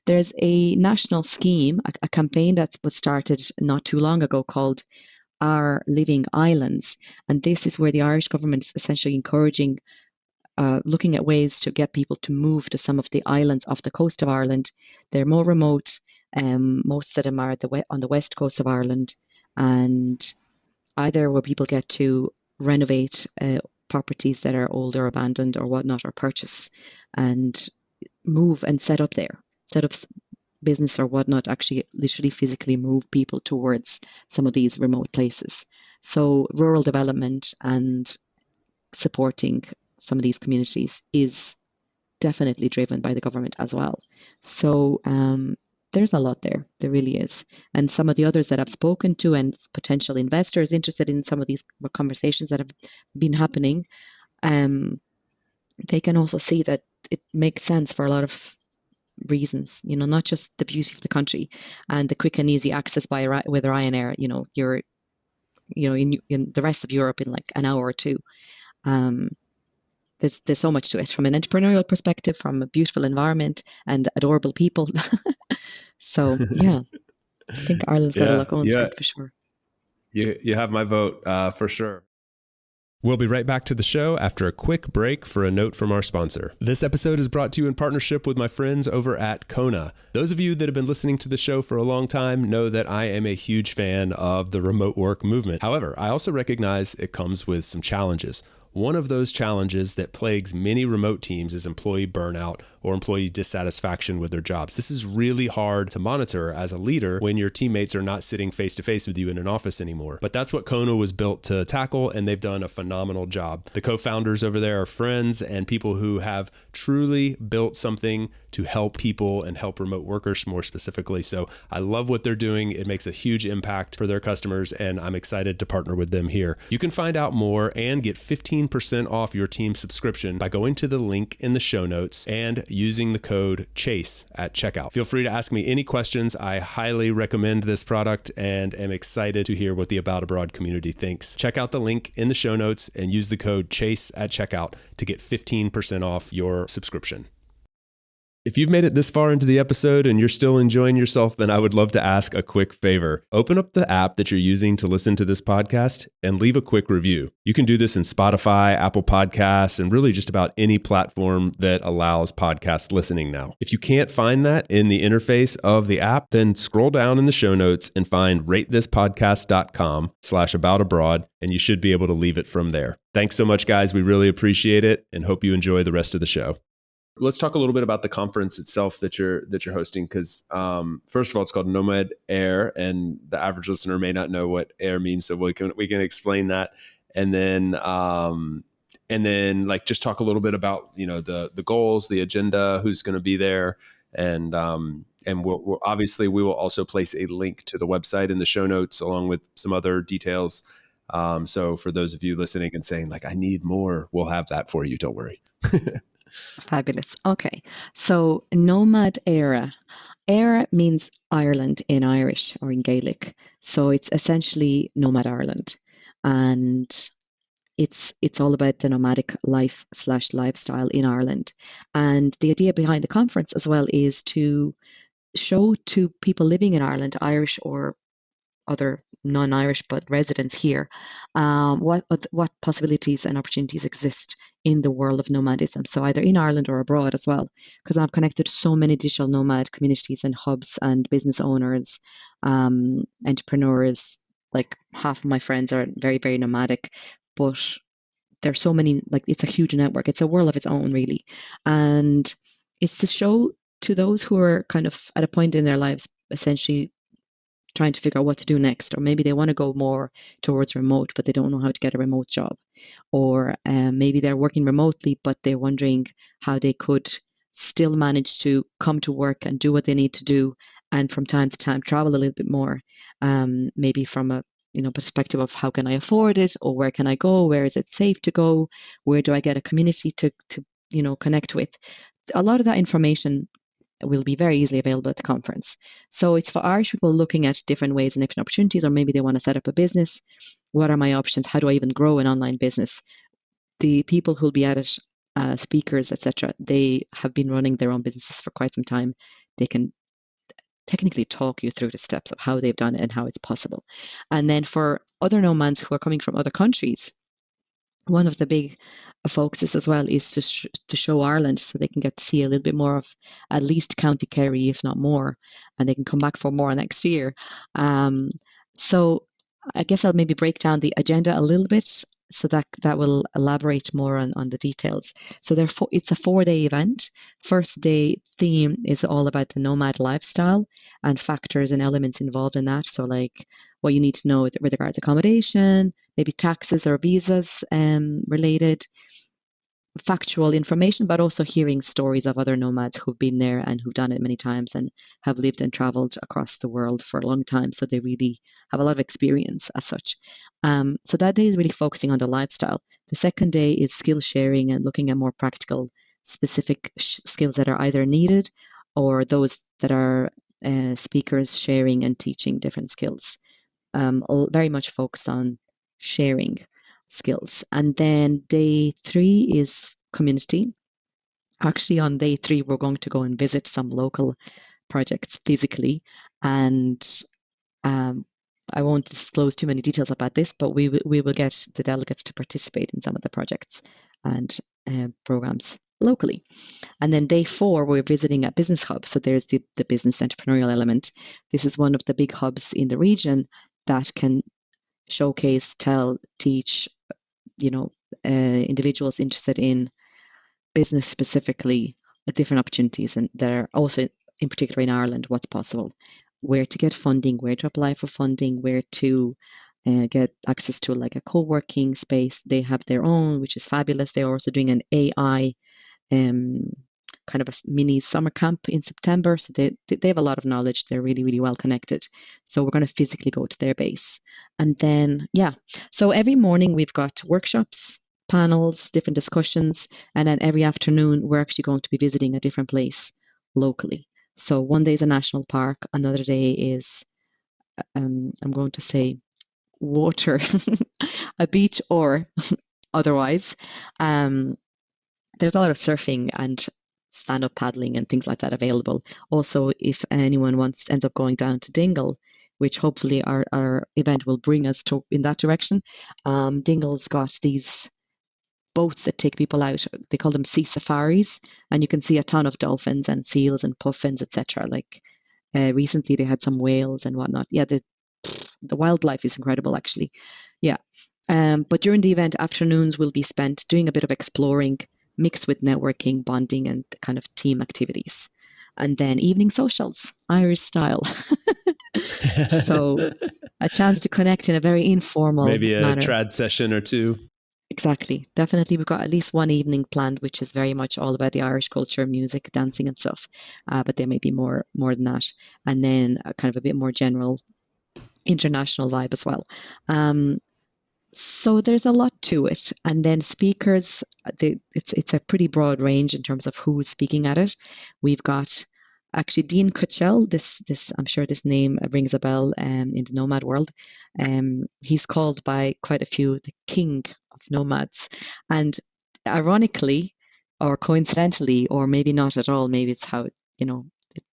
there's a national scheme, a campaign that was started not too long ago called Our Living Islands. And this is where the Irish government is essentially encouraging, looking at ways to get people to move to some of the islands off the coast of Ireland. They're more remote. Most of them are on the west coast of Ireland, and either where people get to renovate properties that are old or abandoned or whatnot, or purchase and move and set up there, set up business or whatnot, actually literally physically move people towards some of these remote places. So rural development and supporting some of these communities is definitely driven by the government as well. So there's a lot there. There really is. And some of the others that I've spoken to and potential investors interested in some of these conversations that have been happening, they can also see that it makes sense for a lot of reasons, not just the beauty of the country and the quick and easy access with Ryanair. You're in the rest of Europe in like an hour or two. There's so much to it from an entrepreneurial perspective, from a beautiful environment and adorable people. So yeah, I think Ireland's got a lot going for it for sure. You have my vote for sure. We'll be right back to the show after a quick break for a note from our sponsor. This episode is brought to you in partnership with my friends over at Kona. Those of you that have been listening to the show for a long time know that I am a huge fan of the remote work movement. However, I also recognize it comes with some challenges. One of those challenges that plagues many remote teams is employee burnout or employee dissatisfaction with their jobs. This is really hard to monitor as a leader when your teammates are not sitting face to face with you in an office anymore. But that's what Kona was built to tackle, and they've done a phenomenal job. The co-founders over there are friends and people who have truly built something to help people and help remote workers more specifically. So I love what they're doing. It makes a huge impact for their customers, and I'm excited to partner with them here. You can find out more and get 15% off your team subscription by going to the link in the show notes and using the code CHASE at checkout. Feel free to ask me any questions. I highly recommend this product and am excited to hear what the About Abroad community thinks. Check out the link in the show notes and use the code CHASE at checkout to get 15% off your subscription. If you've made it this far into the episode and you're still enjoying yourself, then I would love to ask a quick favor. Open up the app that you're using to listen to this podcast and leave a quick review. You can do this in Spotify, Apple Podcasts, and really just about any platform that allows podcast listening now. If you can't find that in the interface of the app, then scroll down in the show notes and find ratethispodcast.com/aboutabroad, and you should be able to leave it from there. Thanks so much, guys. We really appreciate it and hope you enjoy the rest of the show. Let's talk a little bit about the conference itself that you're hosting, because first of all, it's called nomadÉire, and the average listener may not know what air means, so we can explain that, and then like just talk a little bit about the goals, the agenda, who's going to be there, and we'll obviously we will also place a link to the website in the show notes along with some other details. So for those of you listening and saying like I need more, we'll have that for you. Don't worry. Fabulous. Okay. So nomadÉire. Éire means Ireland in Irish or in Gaelic. So it's essentially Nomad Ireland. And it's all about the nomadic life/lifestyle in Ireland. And the idea behind the conference as well is to show to people living in Ireland, Irish or other non-Irish but residents here, what possibilities and opportunities exist in the world of nomadism. So either in Ireland or abroad as well, because I've connected to so many digital nomad communities and hubs and business owners, entrepreneurs. Like half of my friends are very, very nomadic, but there's so many, like it's a huge network. It's a world of its own, really. And it's to show to those who are kind of at a point in their lives, essentially trying to figure out what to do next, or maybe they want to go more towards remote, but they don't know how to get a remote job, or maybe they're working remotely, but they're wondering how they could still manage to come to work and do what they need to do, and from time to time travel a little bit more, maybe from a perspective of how can I afford it, or where can I go, where is it safe to go, where do I get a community to connect with. A lot of that information will be very easily available at the conference. So it's for Irish people looking at different ways and different opportunities, or maybe they want to set up a business. What are my options? How do I even grow an online business? The people who'll be at it, speakers, etc., they have been running their own businesses for quite some time. They can technically talk you through the steps of how they've done it and how it's possible. And then for other nomads who are coming from other countries, one of the big focuses as well is to show Ireland, so they can get to see a little bit more of at least County Kerry, if not more, and they can come back for more next year. So I guess I'll maybe break down the agenda a little bit, so that will elaborate more on the details. So it's a 4-day event. First day theme is all about the nomad lifestyle and factors and elements involved in that. So like what you need to know with regards to accommodation, maybe taxes or visas related, factual information, but also hearing stories of other nomads who've been there and who've done it many times and have lived and traveled across the world for a long time. So they really have a lot of experience as such. So that day is really focusing on the lifestyle. The second day is skill sharing and looking at more practical, specific skills that are either needed or those that are speakers sharing and teaching different skills. Very much focused on sharing skills. And then day 3 is community. Actually, on day 3, we're going to go and visit some local projects physically. And I won't disclose too many details about this, but we will get the delegates to participate in some of the projects and programs locally. And then day 4, we're visiting a business hub. So there's the business entrepreneurial element. This is one of the big hubs in the region that can showcase, tell, teach, individuals interested in business specifically, different opportunities, and there are also, in particular in Ireland, what's possible, where to get funding, where to apply for funding, where to get access to like a co-working space. They have their own, which is fabulous. They're also doing an AI kind of a mini summer camp in September. So they have a lot of knowledge. They're really, really well connected. So we're going to physically go to their base. And then, so every morning we've got workshops, panels, different discussions. And then every afternoon, we're actually going to be visiting a different place locally. So one day is a national park. Another day is, I'm going to say, water, a beach or otherwise. There's a lot of surfing and stand-up paddling and things like that available. Also, if anyone ends up going down to Dingle, which hopefully our event will bring us to in that direction, Dingle's got these boats that take people out. They call them sea safaris, and you can see a ton of dolphins and seals and puffins, etc. Like recently, they had some whales and whatnot. Yeah, the wildlife is incredible, actually. Yeah. But during the event, afternoons will be spent doing a bit of exploring, mixed with networking, bonding, and kind of team activities. And then evening socials, Irish style. So a chance to connect in a very informal Maybe a manner. trad session or two. Exactly. Definitely. We've got at least one evening planned, which is very much all about the Irish culture, music, dancing and stuff. But there may be more than that. And then kind of a bit more general international vibe as well. So there's a lot to it. And then speakers, it's a pretty broad range in terms of who's speaking at it. We've got actually Dean Cutchell. This I'm sure this name rings a bell in the nomad world. He's called by quite a few the king of nomads. And ironically, or coincidentally, or maybe not at all, maybe it's how,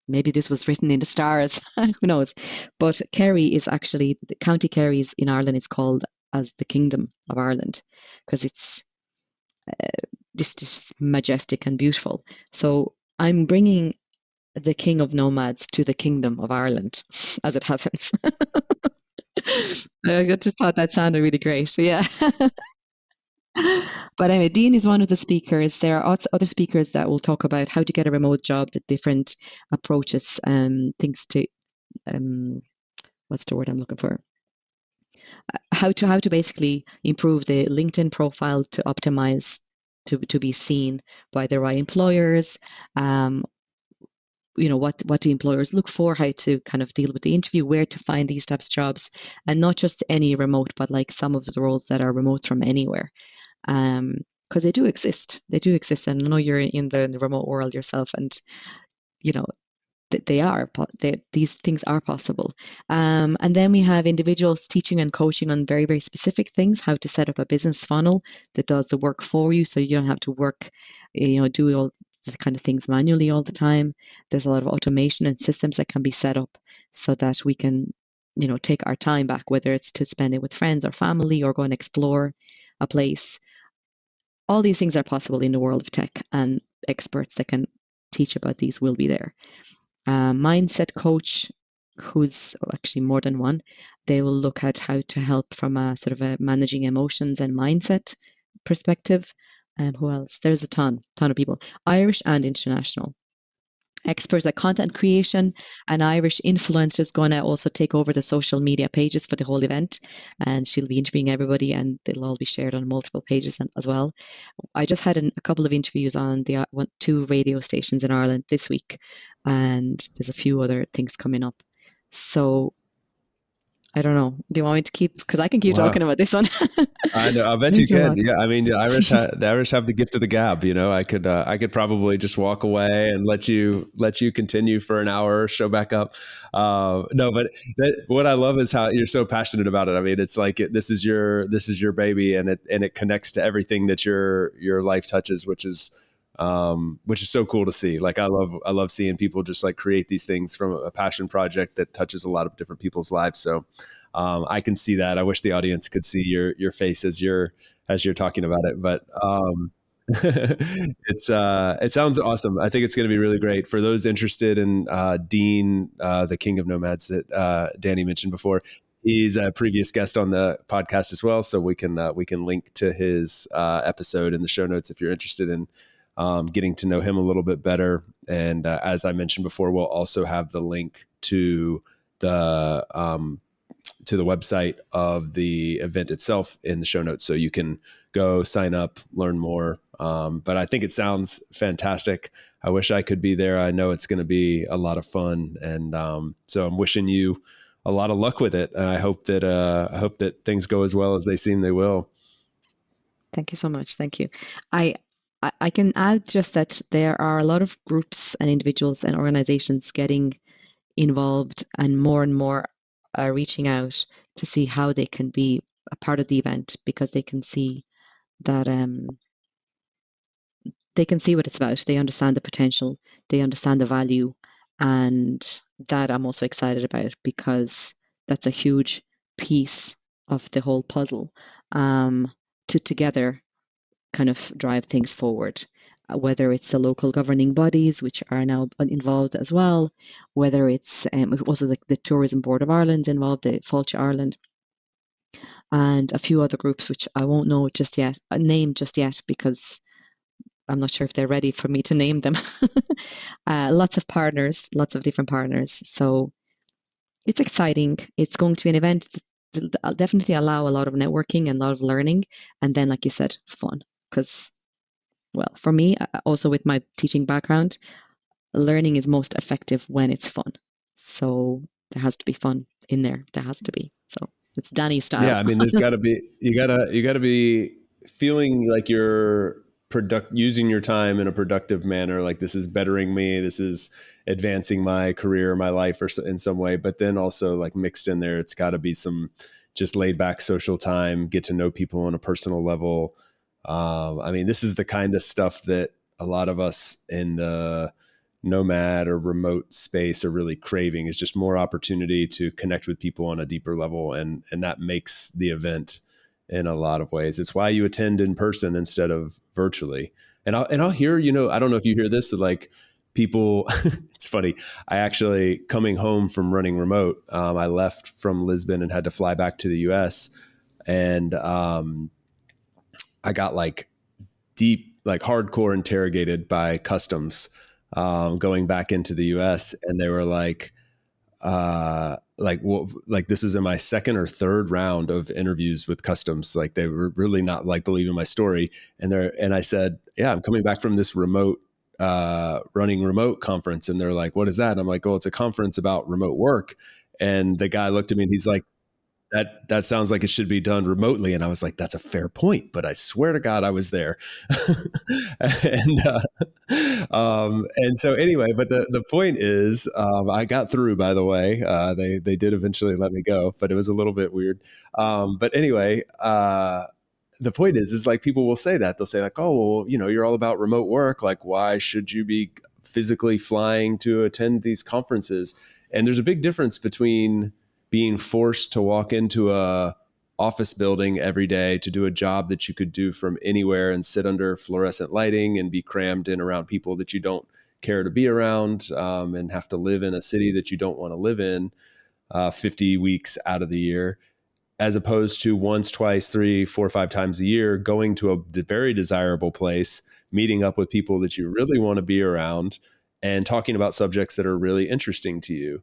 maybe this was written in the stars, who knows. But Kerry is actually, the County Kerry in Ireland is called as the Kingdom of Ireland because it's just majestic and beautiful. So I'm bringing the King of Nomads to the Kingdom of Ireland, as it happens. I just thought that sounded really great. Yeah. But anyway, Dean is one of the speakers. There are other speakers that will talk about how to get a remote job, the different approaches, things to, what's the word I'm looking for? How to basically improve the LinkedIn profile to optimize to be seen by the right employers. What do employers look for, how to kind of deal with the interview, where to find these types of jobs, and not just any remote, but like some of the roles that are remote from anywhere. Because they do exist. And I know you're in the remote world yourself, and these things are possible. And then we have individuals teaching and coaching on very, very specific things, how to set up a business funnel that does the work for you, so you don't have to work, do all the kind of things manually all the time. There's a lot of automation and systems that can be set up so that we can, take our time back, whether it's to spend it with friends or family or go and explore a place. All these things are possible in the world of tech, and experts that can teach about these will be there. Mindset coach, who's actually more than one. They will look at how to help from a sort of a managing emotions and mindset perspective. And who else? There's a ton of people, Irish and international. experts like content creation, and Irish influencers going to also take over the social media pages for the whole event. And she'll be interviewing everybody, and they'll all be shared on multiple pages as well. I just had a couple of interviews on the two radio stations in Ireland this week, and there's a few other things coming up. So I don't know. Do you want me to keep? Because I can keep Wow. talking about this one. I know. I bet you There's a can. lot. Yeah. I mean, the Irish have the gift of the gab. You know, I could probably just walk away and let you continue for an hour, show back up. No, but what I love is how you're so passionate about it. I mean, it's like this is your baby, and it connects to everything that your life touches, which is so cool to see. Like I love seeing people just like create these things from a passion project that touches a lot of different people's lives. So I can see that. I wish the audience could see your face as you're talking about it, but it sounds awesome. I think it's going to be really great for those interested in Dean, the King of Nomads that Dani mentioned before. He's a previous guest on the podcast as well, so we can link to his episode in the show notes if you're interested in getting to know him a little bit better. And as I mentioned before, we'll also have the link the to the website of the event itself in the show notes, so you can go sign up, learn more. But I think it sounds fantastic. I wish I could be there. I know it's going to be a lot of fun, and so I'm wishing you a lot of luck with it. And I hope that things go as well as they seem they will. Thank you so much. Thank you. I I can add just that there are a lot of groups and individuals and organizations getting involved and more reaching out to see how they can be a part of the event, because they can see that they can see what it's about. They understand the potential, they understand the value, and that I'm also excited about, because that's a huge piece of the whole puzzle, to together kind of drive things forward. Whether it's the local governing bodies, which are now involved as well, whether it's also the Tourism Board of Ireland involved, the Fáilte Ireland, and a few other groups which I won't know just yet, name just yet, because I'm not sure if they're ready for me to name them. Lots of partners, lots of different partners. So it's exciting. It's going to be an event that will definitely allow a lot of networking and a lot of learning. And then, like you said, fun. Because, well, for me, also with my teaching background, learning is most effective when it's fun. So there has to be fun in there. There has to be. So it's Dani style. Yeah, I mean, there's got to be you got to be feeling like you're using your time in a productive manner. Like this is bettering me. This is advancing my career, my life, or in some way. But then also like mixed in there, it's got to be some just laid back social time. Get to know people on a personal level. I mean, this is the kind of stuff that a lot of us in the nomad or remote space are really craving, is just more opportunity to connect with people on a deeper level. And that makes the event in a lot of ways. It's why you attend in person instead of virtually. And I'll hear, I don't know if you hear this, but like people, it's funny. I actually, coming home from running remote, I left from Lisbon and had to fly back to the US. And I got like like hardcore interrogated by customs going back into the US. And they were like this is in my second or third round of interviews with customs. Like they were really not like believing my story. And I said, yeah, I'm coming back from this running remote conference. And they're like, what is that? And I'm like, oh, it's a conference about remote work. And the guy looked at me and he's like, that sounds like it should be done remotely. And I was like, that's a fair point, but I swear to God, I was there. And so anyway, but the point is, I got through, by the way. They did eventually let me go, but it was a little bit weird. But anyway, the point is like people will say that. They'll say like, oh, well, you're all about remote work. Like, why should you be physically flying to attend these conferences? And there's a big difference between being forced to walk into a office building every day to do a job that you could do from anywhere and sit under fluorescent lighting and be crammed in around people that you don't care to be around, and have to live in a city that you don't want to live in 50 weeks out of the year, as opposed to once, twice, 3, 4, 5 times a year, going to a very desirable place, meeting up with people that you really want to be around, and talking about subjects that are really interesting to you.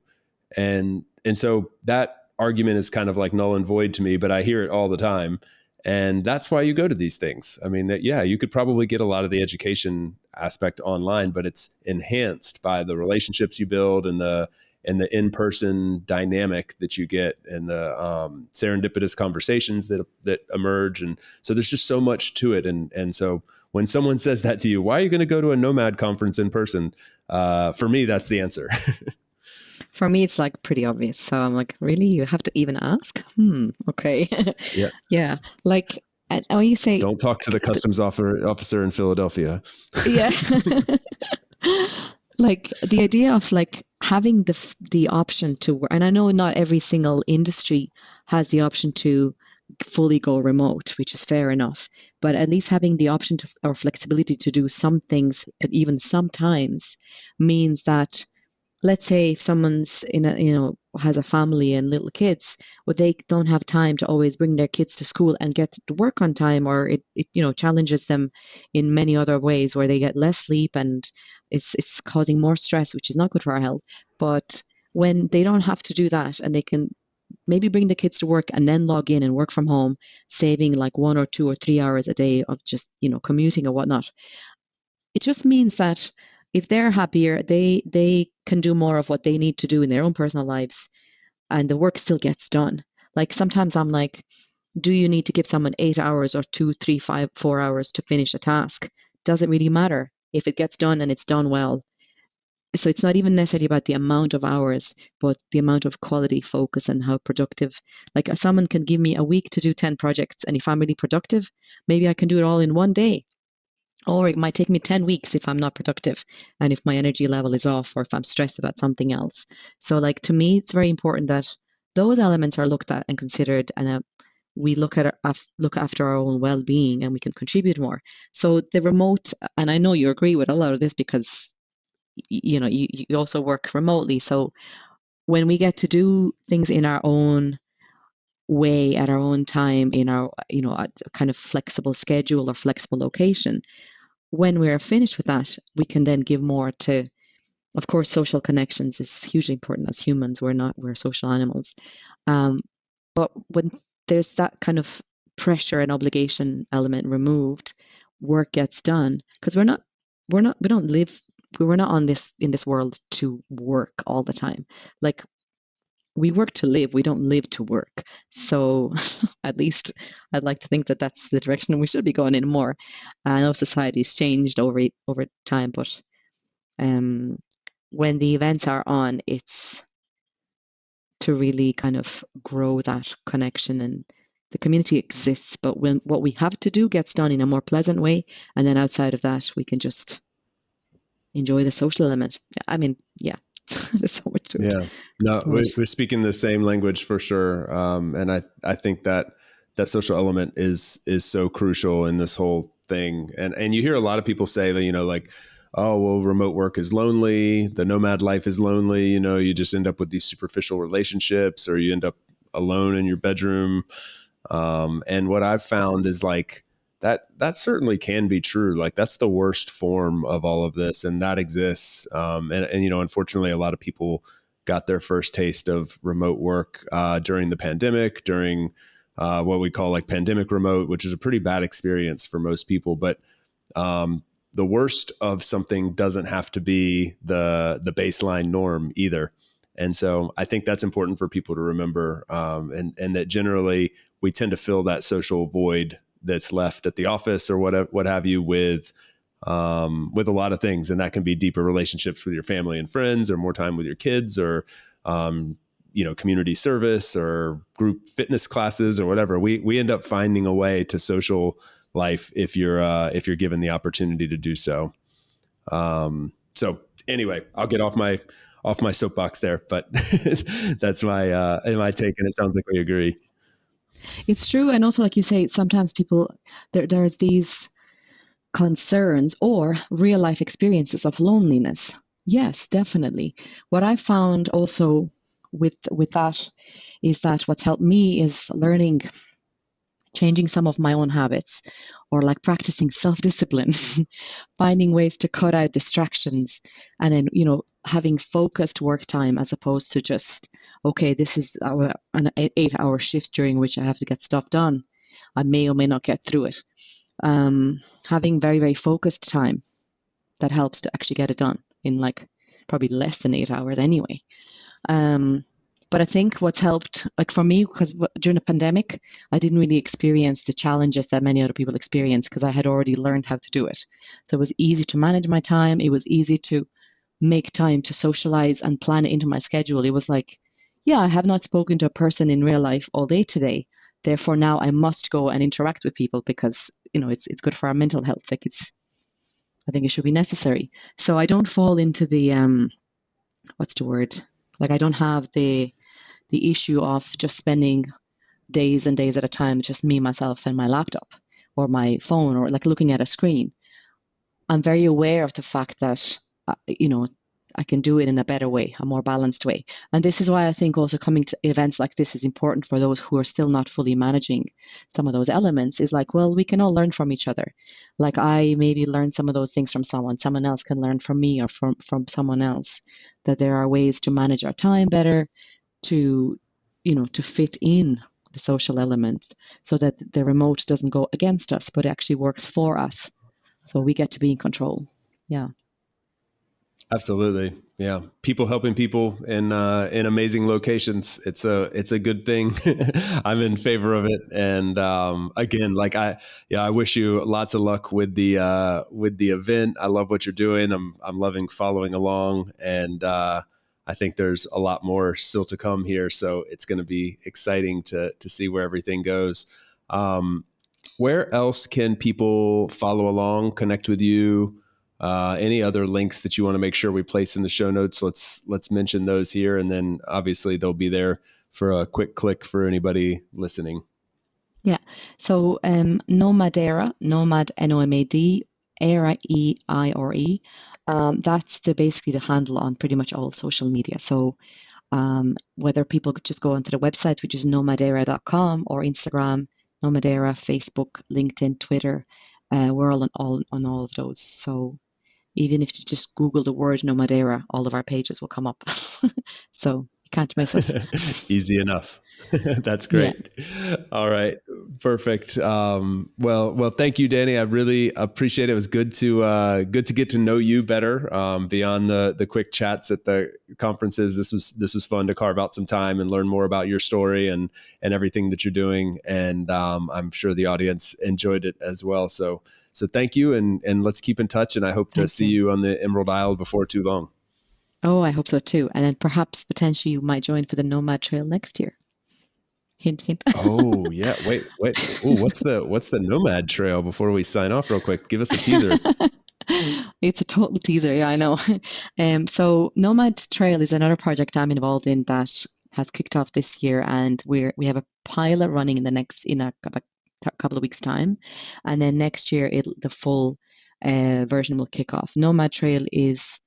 And so that argument is kind of like null and void to me, but I hear it all the time. And that's why you go to these things. I mean, yeah, you could probably get a lot of the education aspect online, but it's enhanced by the relationships you build and the in-person dynamic that you get and the serendipitous conversations that emerge. And so there's just so much to it. And so when someone says that to you, why are you going to go to a Nomad conference in person? For me, that's the answer. For me, it's like pretty obvious. So I'm like, really? You have to even ask? Okay. Yeah. Yeah. Like, and when you say, Don't talk to the customs officer in Philadelphia. yeah. Like the idea of like having the option to work, and I know not every single industry has the option to fully go remote, which is fair enough, but at least having the option to or flexibility to do some things, and even sometimes, means that, let's say if someone's in a, has a family and little kids, well, they don't have time to always bring their kids to school and get to work on time, or it challenges them in many other ways where they get less sleep, and it's causing more stress, which is not good for our health. But when they don't have to do that, and they can maybe bring the kids to work and then log in and work from home, saving like 1 or 2 or 3 hours a day of just commuting or whatnot, it just means that if they're happier, they can do more of what they need to do in their own personal lives, and the work still gets done. Like sometimes I'm like, do you need to give someone 8 hours or 2, 3, 5, 4 hours to finish a task? Doesn't really matter if it gets done and it's done well. So it's not even necessarily about the amount of hours, but the amount of quality focus and how productive. Like someone can give me a week to do 10 projects, and if I'm really productive, maybe I can do it all in one day. Or it might take me 10 weeks if I'm not productive and if my energy level is off, or if I'm stressed about something else. So like to me, it's very important that those elements are looked at and considered, and that we look after our own well-being, and we can contribute more. So the remote, and I know you agree with a lot of this because you also work remotely. So when we get to do things in our own way at our own time, in our a kind of flexible schedule or flexible location, when we're finished with that, we can then give more to, of course, social connections is hugely important. As humans, we're social animals. But when there's that kind of pressure and obligation element removed, work gets done, because we don't live, we're not on this in this world to work all the time. Like we work to live, we don't live to work. So at least I'd like to think that that's the direction we should be going in more. I know society's changed over time, but when the events are on, it's to really kind of grow that connection, and the community exists, but when what we have to do gets done in a more pleasant way, and then outside of that, we can just enjoy the social element. I mean, yeah, there's so much to it. Yeah, no, we're speaking the same language for sure. And I think that social element is so crucial in this whole thing. And you hear a lot of people say that, like, oh, well, remote work is lonely. The nomad life is lonely. You just end up with these superficial relationships, or you end up alone in your bedroom. And what I've found is like, that certainly can be true. Like that's the worst form of all of this, and that exists. And unfortunately, a lot of people got their first taste of remote work during the pandemic, during what we call like pandemic remote, which is a pretty bad experience for most people. But the worst of something doesn't have to be the baseline norm either. And so I think that's important for people to remember, and that generally we tend to fill that social void that's left at the office or what have you with a lot of things. And that can be deeper relationships with your family and friends, or more time with your kids, or, community service or group fitness classes or whatever. We end up finding a way to social life if you're given the opportunity to do so. So anyway, I'll get off my soapbox there, but that's my take. And it sounds like we agree. It's true. And also, like you say, sometimes people, there's these concerns or real life experiences of loneliness. Yes, definitely. What I found also with that is that what's helped me is learning changing some of my own habits, or like practicing self-discipline, finding ways to cut out distractions, and then, having focused work time as opposed to just, okay, this is an 8-hour shift during which I have to get stuff done. I may or may not get through it. Having very, very focused time that helps to actually get it done in like probably less than 8 hours anyway. But I think what's helped, like for me, because during the pandemic, I didn't really experience the challenges that many other people experience because I had already learned how to do it. So it was easy to manage my time. It was easy to make time to socialize and plan it into my schedule. It was like, yeah, I have not spoken to a person in real life all day today. Therefore, now I must go and interact with people because, it's good for our mental health. Like I think it should be necessary. So I don't fall into the, what's the word? Like I don't have the issue of just spending days and days at a time, just me, myself, and my laptop or my phone or like looking at a screen. I'm very aware of the fact that, I can do it in a better way, a more balanced way. And this is why I think also coming to events like this is important for those who are still not fully managing some of those elements. Is like, well, we can all learn from each other. Like I maybe learn some of those things from someone else can learn from me or from someone else, that there are ways to manage our time better, to fit in the social element so that the remote doesn't go against us, but it actually works for us. So we get to be in control. Yeah. Absolutely. Yeah. People helping people in amazing locations. It's a good thing. I'm in favor of it. And, again, like I wish you lots of luck with the event. I love what you're doing. I'm loving following along, and, I think there's a lot more still to come here. So it's going to be exciting to see where everything goes. Where else can people follow along, connect with you? Any other links that you want to make sure we place in the show notes? Let's mention those here. And then obviously they'll be there for a quick click for anybody listening. Yeah. So NomadÉire, Nomad NOMAD, Éire EIRE. That's basically the handle on pretty much all social media. So whether people could just go onto the website, which is nomadéire.com, or Instagram, NomadÉire, Facebook, LinkedIn, Twitter, we're all on all of those. So even if you just Google the word NomadÉire, all of our pages will come up. So you can't miss us. Easy enough. That's great. Yeah. All right. Perfect. Well, thank you, Dani. I really appreciate it. It was good to get to know you better, beyond the quick chats at the conferences. This was fun to carve out some time and learn more about your story and everything that you're doing. And, I'm sure the audience enjoyed it as well. So thank you, and let's keep in touch. And I hope to see you on the Emerald Isle before too long. Oh, I hope so too. And then perhaps potentially you might join for the Nomad Trail next year. Hint, hint. Oh yeah. Wait. Ooh, what's the Nomad Trail before we sign off real quick? Give us a teaser. It's a total teaser. Yeah, I know. So Nomad Trail is another project I'm involved in that has kicked off this year, and we have a pilot running in a couple of weeks time, and then next year the full version will kick off. Nomad Trail is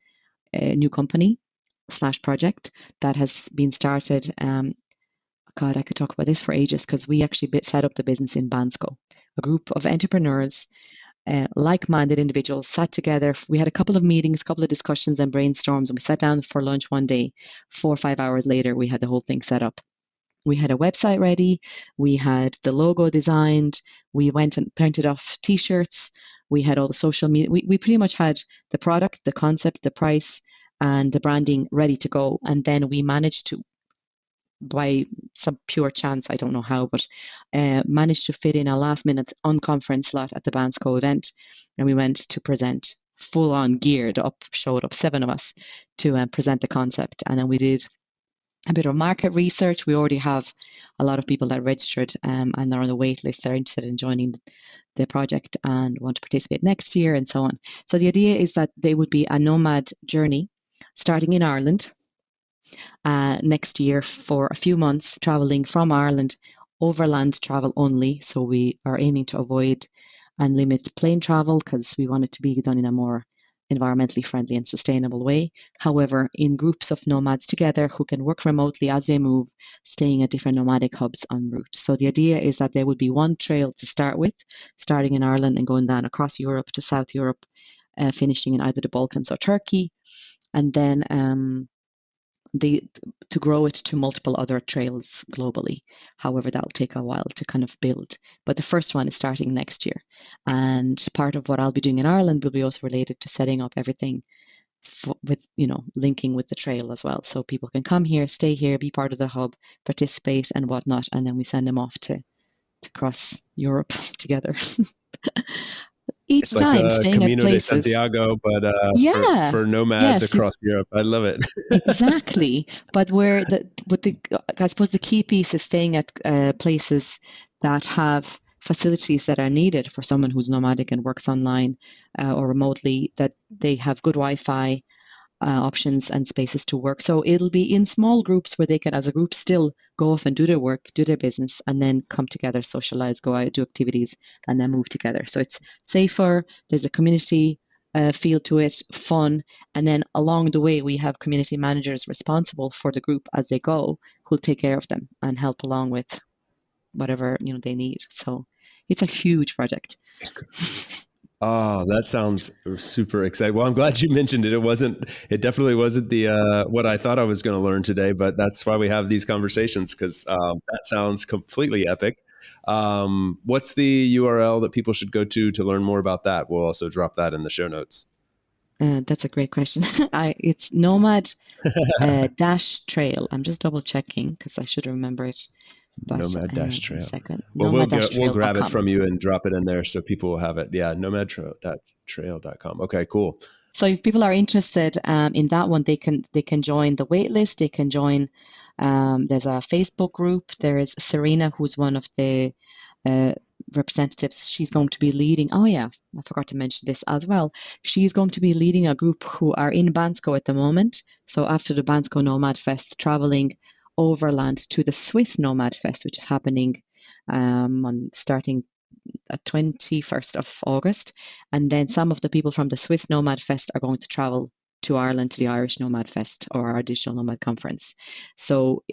a new company / project that has been started. God, I could talk about this for ages because we actually set up the business in Bansko. A group of entrepreneurs, like-minded individuals sat together. We had a couple of meetings, a couple of discussions and brainstorms, and we sat down for lunch one day. 4 or 5 hours later, we had the whole thing set up. We had a website ready. We had the logo designed. We went and printed off T-shirts. We had all the social media. We pretty much had the product, the concept, the price, and the branding ready to go. And then we managed to, by some pure chance, I don't know how, but managed to fit in a last-minute unconference slot at the Bansko event. And we went to present, full-on geared up, showed up 7 of us to present the concept. And then we did a bit of market research. We already have a lot of people that registered and they're on the wait list. They're interested in joining the project and want to participate next year and so on. So the idea is that they would be a nomad journey starting in Ireland next year for a few months, traveling from Ireland, overland travel only. So we are aiming to avoid and limit plane travel because we want it to be done in a more environmentally friendly and sustainable way. However, in groups of nomads together who can work remotely as they move, staying at different nomadic hubs en route. So the idea is that there would be one trail to start with, starting in Ireland and going down across Europe to South Europe, finishing in either the Balkans or Turkey, and then to grow it to multiple other trails globally. However, that'll take a while to kind of build. But the first one is starting next year. And part of what I'll be doing in Ireland will be also related to setting up everything with, linking with the trail as well. So people can come here, stay here, be part of the hub, participate and whatnot. And then we send them off to cross Europe together. Each It's time like staying Camino at de places. Santiago, but Yeah. for nomads across Europe. I love it. Exactly. But I suppose the key piece is staying at places that have facilities that are needed for someone who's nomadic and works online or remotely, that they have good Wi-Fi options and spaces to work. So it'll be in small groups where they can, as a group, still go off and do their work, do their business, and then come together, socialize, go out, do activities, and then move together. So it's safer. There's a community feel to it, fun. And then along the way, we have community managers responsible for the group as they go, who'll take care of them and help along with whatever they need. So it's a huge project. Oh, that sounds super exciting. Well, I'm glad you mentioned it. It definitely wasn't the what I thought I was going to learn today, but that's why we have these conversations, because that sounds completely epic. What's the URL that people should go to learn more about that? We'll also drop that in the show notes. That's a great question. It's Nomad dash trail. I'm just double checking because I should remember it. But, Nomad dash trail. Well, we'll grab it from you and drop it in there so people will have it. Yeah, nomadtrail.com. Okay, cool. So if people are interested in that one, they can join the wait list. They can join. There's a Facebook group. There is Serena, who's one of the representatives. She's going to be leading. Oh yeah, I forgot to mention this as well. She's going to be leading a group who are in Bansko at the moment. So after the Bansko Nomad Fest, traveling overland to the Swiss Nomad Fest, which is happening starting at 21st of August. And then some of the people from the Swiss Nomad Fest are going to travel to Ireland to the Irish Nomad Fest, or our Digital Nomad Conference. So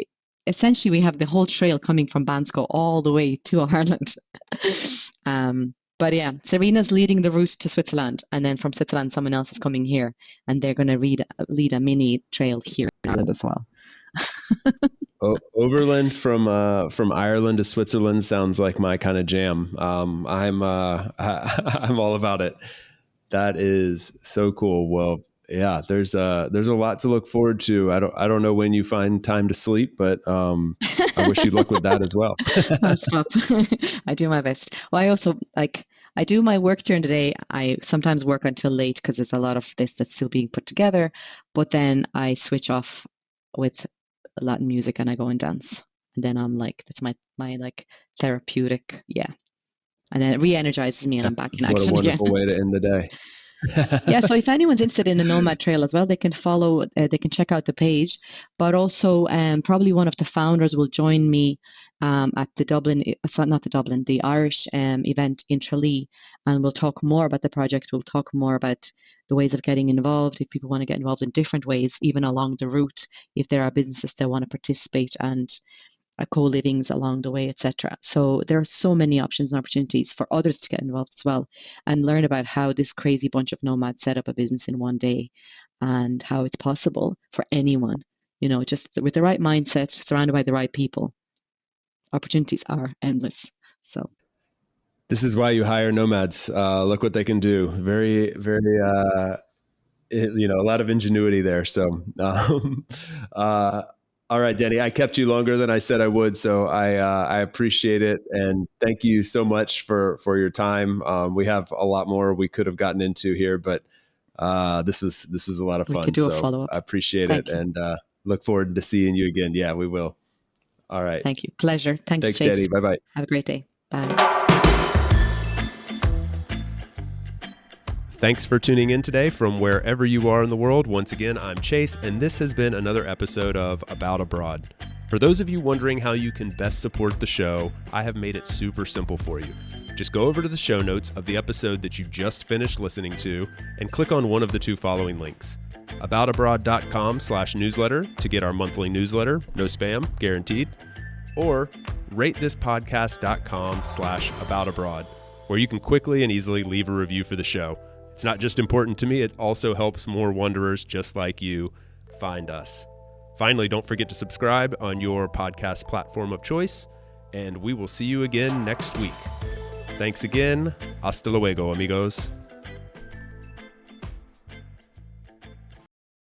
essentially we have the whole trail coming from Bansko all the way to Ireland. But yeah, Serena's leading the route to Switzerland, and then from Switzerland someone else is coming here, and they're going to lead a mini trail here in Ireland as well. Overland from Ireland to Switzerland sounds like my kind of jam. I'm all about it. That is so cool. Well, yeah, there's a lot to look forward to. I don't know when you find time to sleep, but I wish you luck with that as well. I'll stop. I do my best. Well, I also I do my work during the day. I sometimes work until late because there's a lot of this that's still being put together. But then I switch off with Latin music and I go and dance. And then I'm like, that's my therapeutic, yeah. And then it re-energizes me and I'm back in action again. What a wonderful way to end the day. Yeah, so if anyone's interested in the Nomad Trail as well, they can follow, they can check out the page. But also, probably one of the founders will join me at the Irish event in Tralee, and we'll talk more about the project. We'll talk more about the ways of getting involved, if people want to get involved in different ways, even along the route, if there are businesses that want to participate, and co-livings along the way, etc. So there are so many options and opportunities for others to get involved as well, and learn about how this crazy bunch of nomads set up a business in one day, and how it's possible for anyone, just with the right mindset, surrounded by the right people. Opportunities are endless. So this is why you hire nomads. Look what they can do. Very, very, a lot of ingenuity there. So, all right, Dani, I kept you longer than I said I would, so I appreciate it, and thank you so much for your time. We have a lot more we could have gotten into here, but this was a lot of fun. We could do a follow-up. I appreciate it, and look forward to seeing you again. Yeah, we will. All right. Thank you. Pleasure. Thanks, Chase. Dani. Bye-bye. Have a great day. Bye. Thanks for tuning in today from wherever you are in the world. Once again, I'm Chase, and this has been another episode of About Abroad. For those of you wondering how you can best support the show, I have made it super simple for you. Just go over to the show notes of the episode that you just finished listening to and click on one of the two following links. aboutabroad.com/newsletter to get our monthly newsletter, no spam, guaranteed, or ratethispodcast.com/aboutabroad, where you can quickly and easily leave a review for the show. It's not just important to me, it also helps more wanderers just like you find us. Finally, don't forget to subscribe on your podcast platform of choice, and we will see you again next week. Thanks again. Hasta luego, amigos.